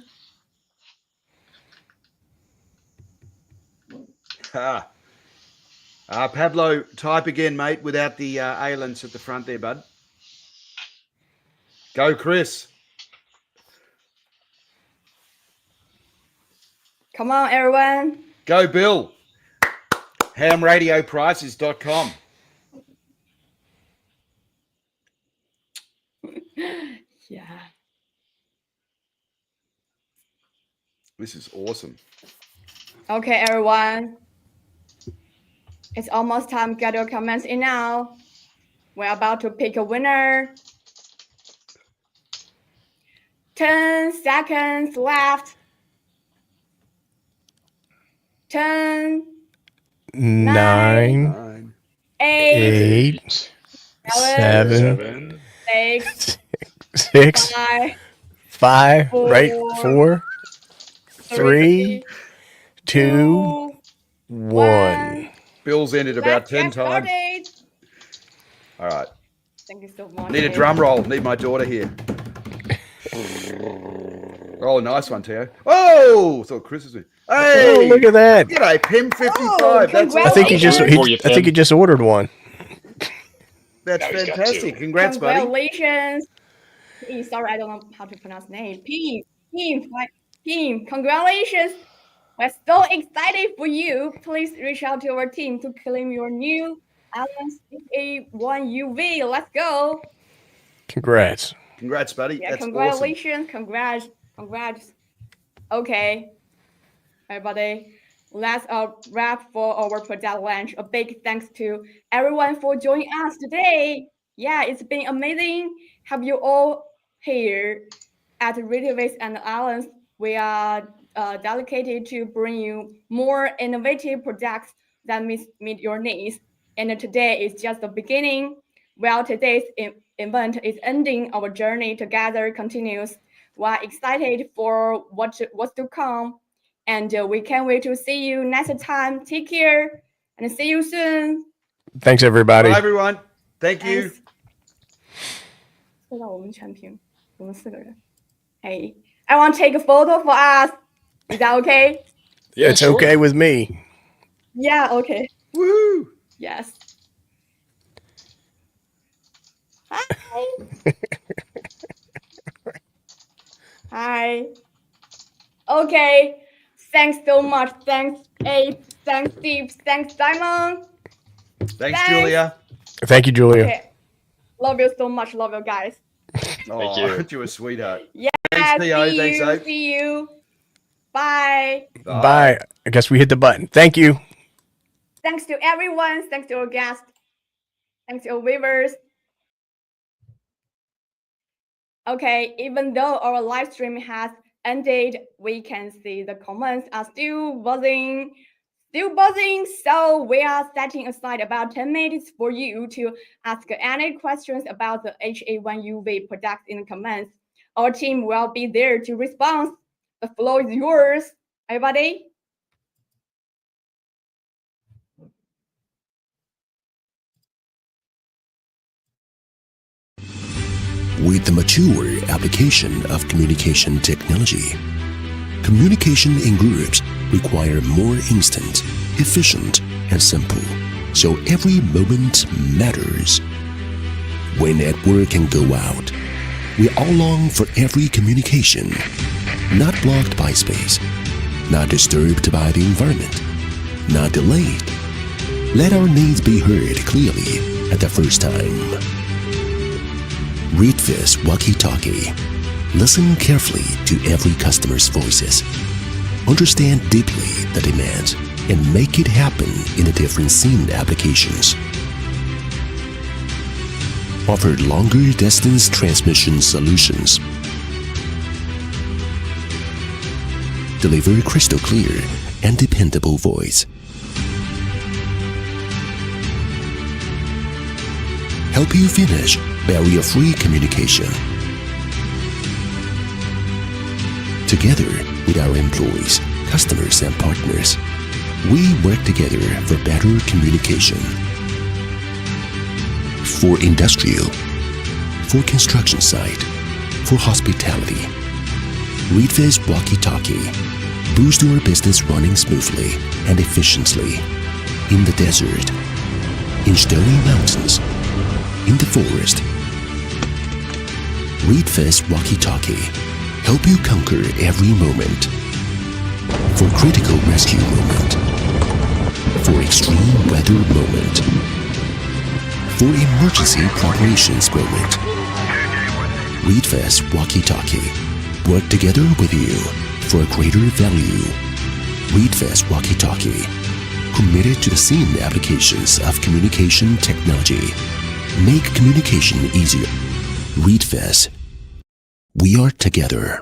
Pablo, type again, mate, without the Ailunce at the front there, bud. Go, Chris. Come on, everyone. Go, Bill. Hamradioprices.com. Yeah. This is awesome. Okay, everyone. It's almost time. Get your comments in now. We're about to pick a winner. 10 seconds left. 10, 9, 8, 7, 6, 5, right? 4, 3, 2, 1. Bill's ended about 10 times. All right. Thank you so much. Need a drum roll. Need my daughter here. Oh, nice one, Teo. Oh, thought Chris was in. Hey, oh, look at that! G'day, Pim55. Oh, That's I think he just ordered one. That's fantastic. Congrats, buddy. Congratulations. Sorry, I don't know how to pronounce name. Team, congratulations. We're so excited for you. Please reach out to our team to claim your new Ailunce HA1UV. Let's go. Congrats. Congrats, buddy. Yeah, That's congratulations. awesome. Congrats. Okay, everybody. Let's wrap for our product launch. A big thanks to everyone for joining us today. Yeah, it's been amazing have you all here at RETEVIS and Ailunce. We are dedicated to bring you more innovative products that meet your needs. And today is just the beginning. While today's event is ending, our journey together continues. We're excited for what's to come. And we can't wait to see you next time. Take care and see you soon. Thanks, everybody. Bye, everyone. Thank you. 说到我们全屏，我们4个人。Hey, I want to take a photo for us. Is that okay? Yeah, it's okay with me. Yeah, okay. Woo! Yes. Hi. Hi. Okay. Thanks so much. Thanks, Abe. Thanks, Steve. Thanks, Simon. Thanks, Julia. Thank you, Julia. Okay. Love you so much. Love you guys. Thank you. You're a sweetheart. Yeah. Thanks, Theo. See Thanks, you. Abe. See you. Bye. Bye. I guess we hit the button. Thank you. Thanks to everyone. Thanks to our guests. Thanks to our viewers. Okay, even though our live stream has ended, we can see the comments are still buzzing. So we are setting aside about 10 minutes for you to ask any questions about the HA1UV product in the comments. Our team will be there to respond. The floor is yours, everybody. With the mature application of communication technology, communication in groups require more instant, efficient, and simple, so every moment matters. When at work and go out, we all long for every communication, not blocked by space, not disturbed by the environment, not delayed. Let our needs be heard clearly at the first time. RETEVIS walkie-talkie. Listen carefully to every customer's voices. Understand deeply the demands and make it happen in the different scene applications. Offer longer distance transmission solutions. Deliver crystal clear and dependable voice. Help you finish barrier-free communication. Together with our employees, customers, and partners, we work together for better communication. For industrial, for construction site, for hospitality, RETEVIS walkie-talkie boost your business running smoothly and efficiently in the desert, in stony mountains, in the forest. RETEVIS walkie-talkie help you conquer every moment. For critical rescue moment, for extreme weather moment, for emergency preparations moment. RETEVIS walkie-talkie work together with you for a greater value. RETEVIS walkie-talkie committed to the scene applications of communication technology. Make communication easier. RETEVIS. We are together.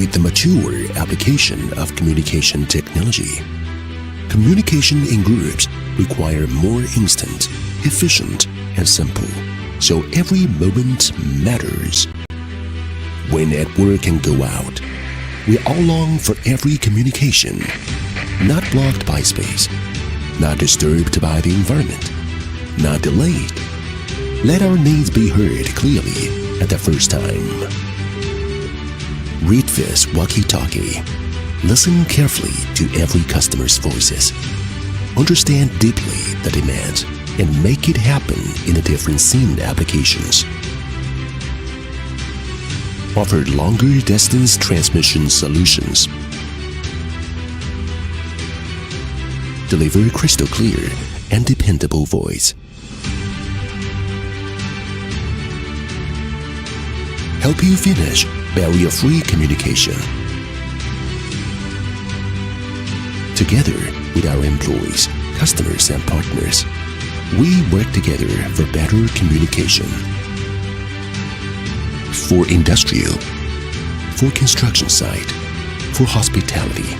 With the mature application of communication technology, communication in groups require more instant, efficient, and simple, so every moment matters. When at work and go out, we all long for every communication, not blocked by space, not disturbed by the environment, not delayed. Let our needs be heard clearly at the first time. RETEVIS walkie-talkie. Listen carefully to every customer's voices. Understand deeply the demands and make it happen in the different scene applications. Offered longer distance transmission solutions. Deliver crystal clear and dependable voice. Help you finish barrier-free communication. Together with our employees, customers, and partners, we work together for better communication. For industrial, for construction site, for hospitality,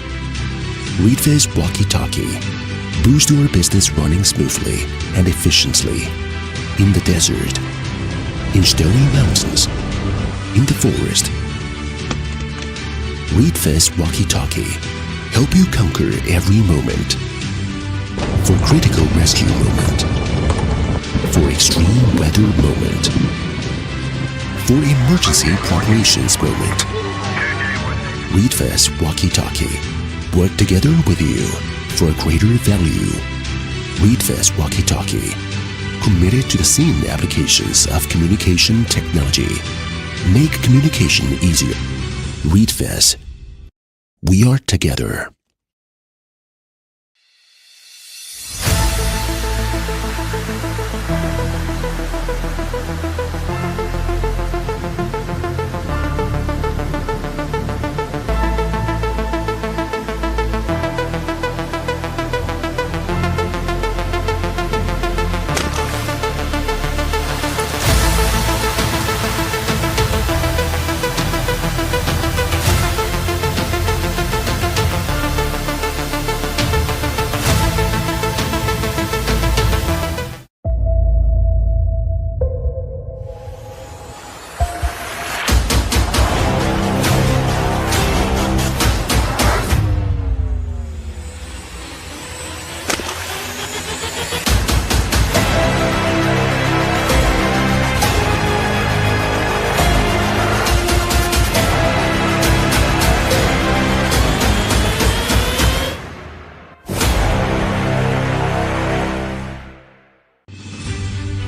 RETEVIS walkie-talkie boost your business running smoothly and efficiently in the desert, in stony mountains, in the forest. RETEVIS walkie-talkie help you conquer every moment. For critical rescue moment, for extreme weather moment, for emergency preparations moment. RETEVIS walkie-talkie work together with you for a greater value. RETEVIS walkie-talkie committed to the scene applications of communication technology. Make communication easier. RETEVIS. We are together.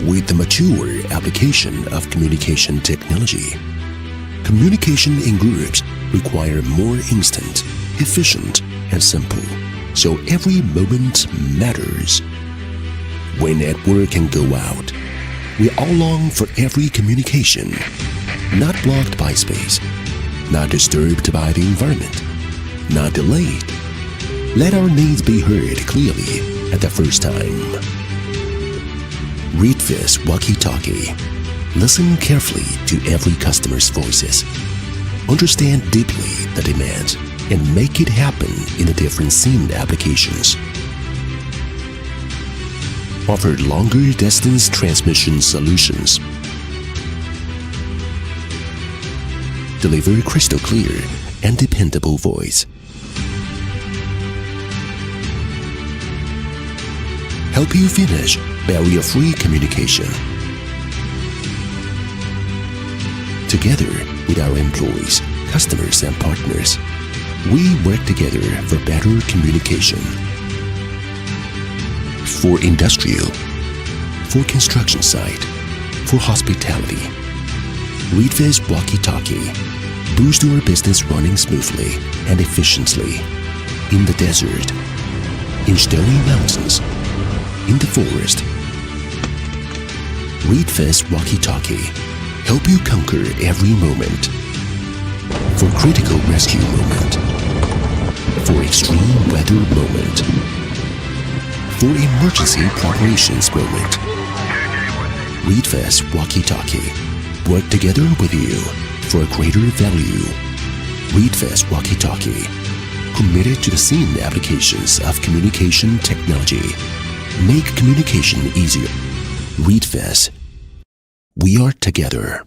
With the mature application of communication technology, communication in groups require more instant, efficient, and simple, so every moment matters. When at work and go out, we all long for every communication, not blocked by space, not disturbed by the environment, not delayed. Let our needs be heard clearly at the first time. RETEVIS walkie-talkie. Listen carefully to every customer's voices. Understand deeply the demands and make it happen in the different scene applications. Offered longer distance transmission solutions. Deliver crystal clear and dependable voice. Help you finish barrier-free communication. Together with our employees, customers, and partners, we work together for better communication. For industrial, for construction site, for hospitality, RETEVIS walkie-talkie boost your business running smoothly and efficiently in the desert, in stony mountains, in the forest. RETEVIS walkie-talkie help you conquer every moment. For critical rescue moment, for extreme weather moment, for emergency preparations moment. RETEVIS walkie-talkie work together with you for a greater value. RETEVIS walkie-talkie, committed to the scene applications of communication technology. Make communication easier. RETEVIS. We are together.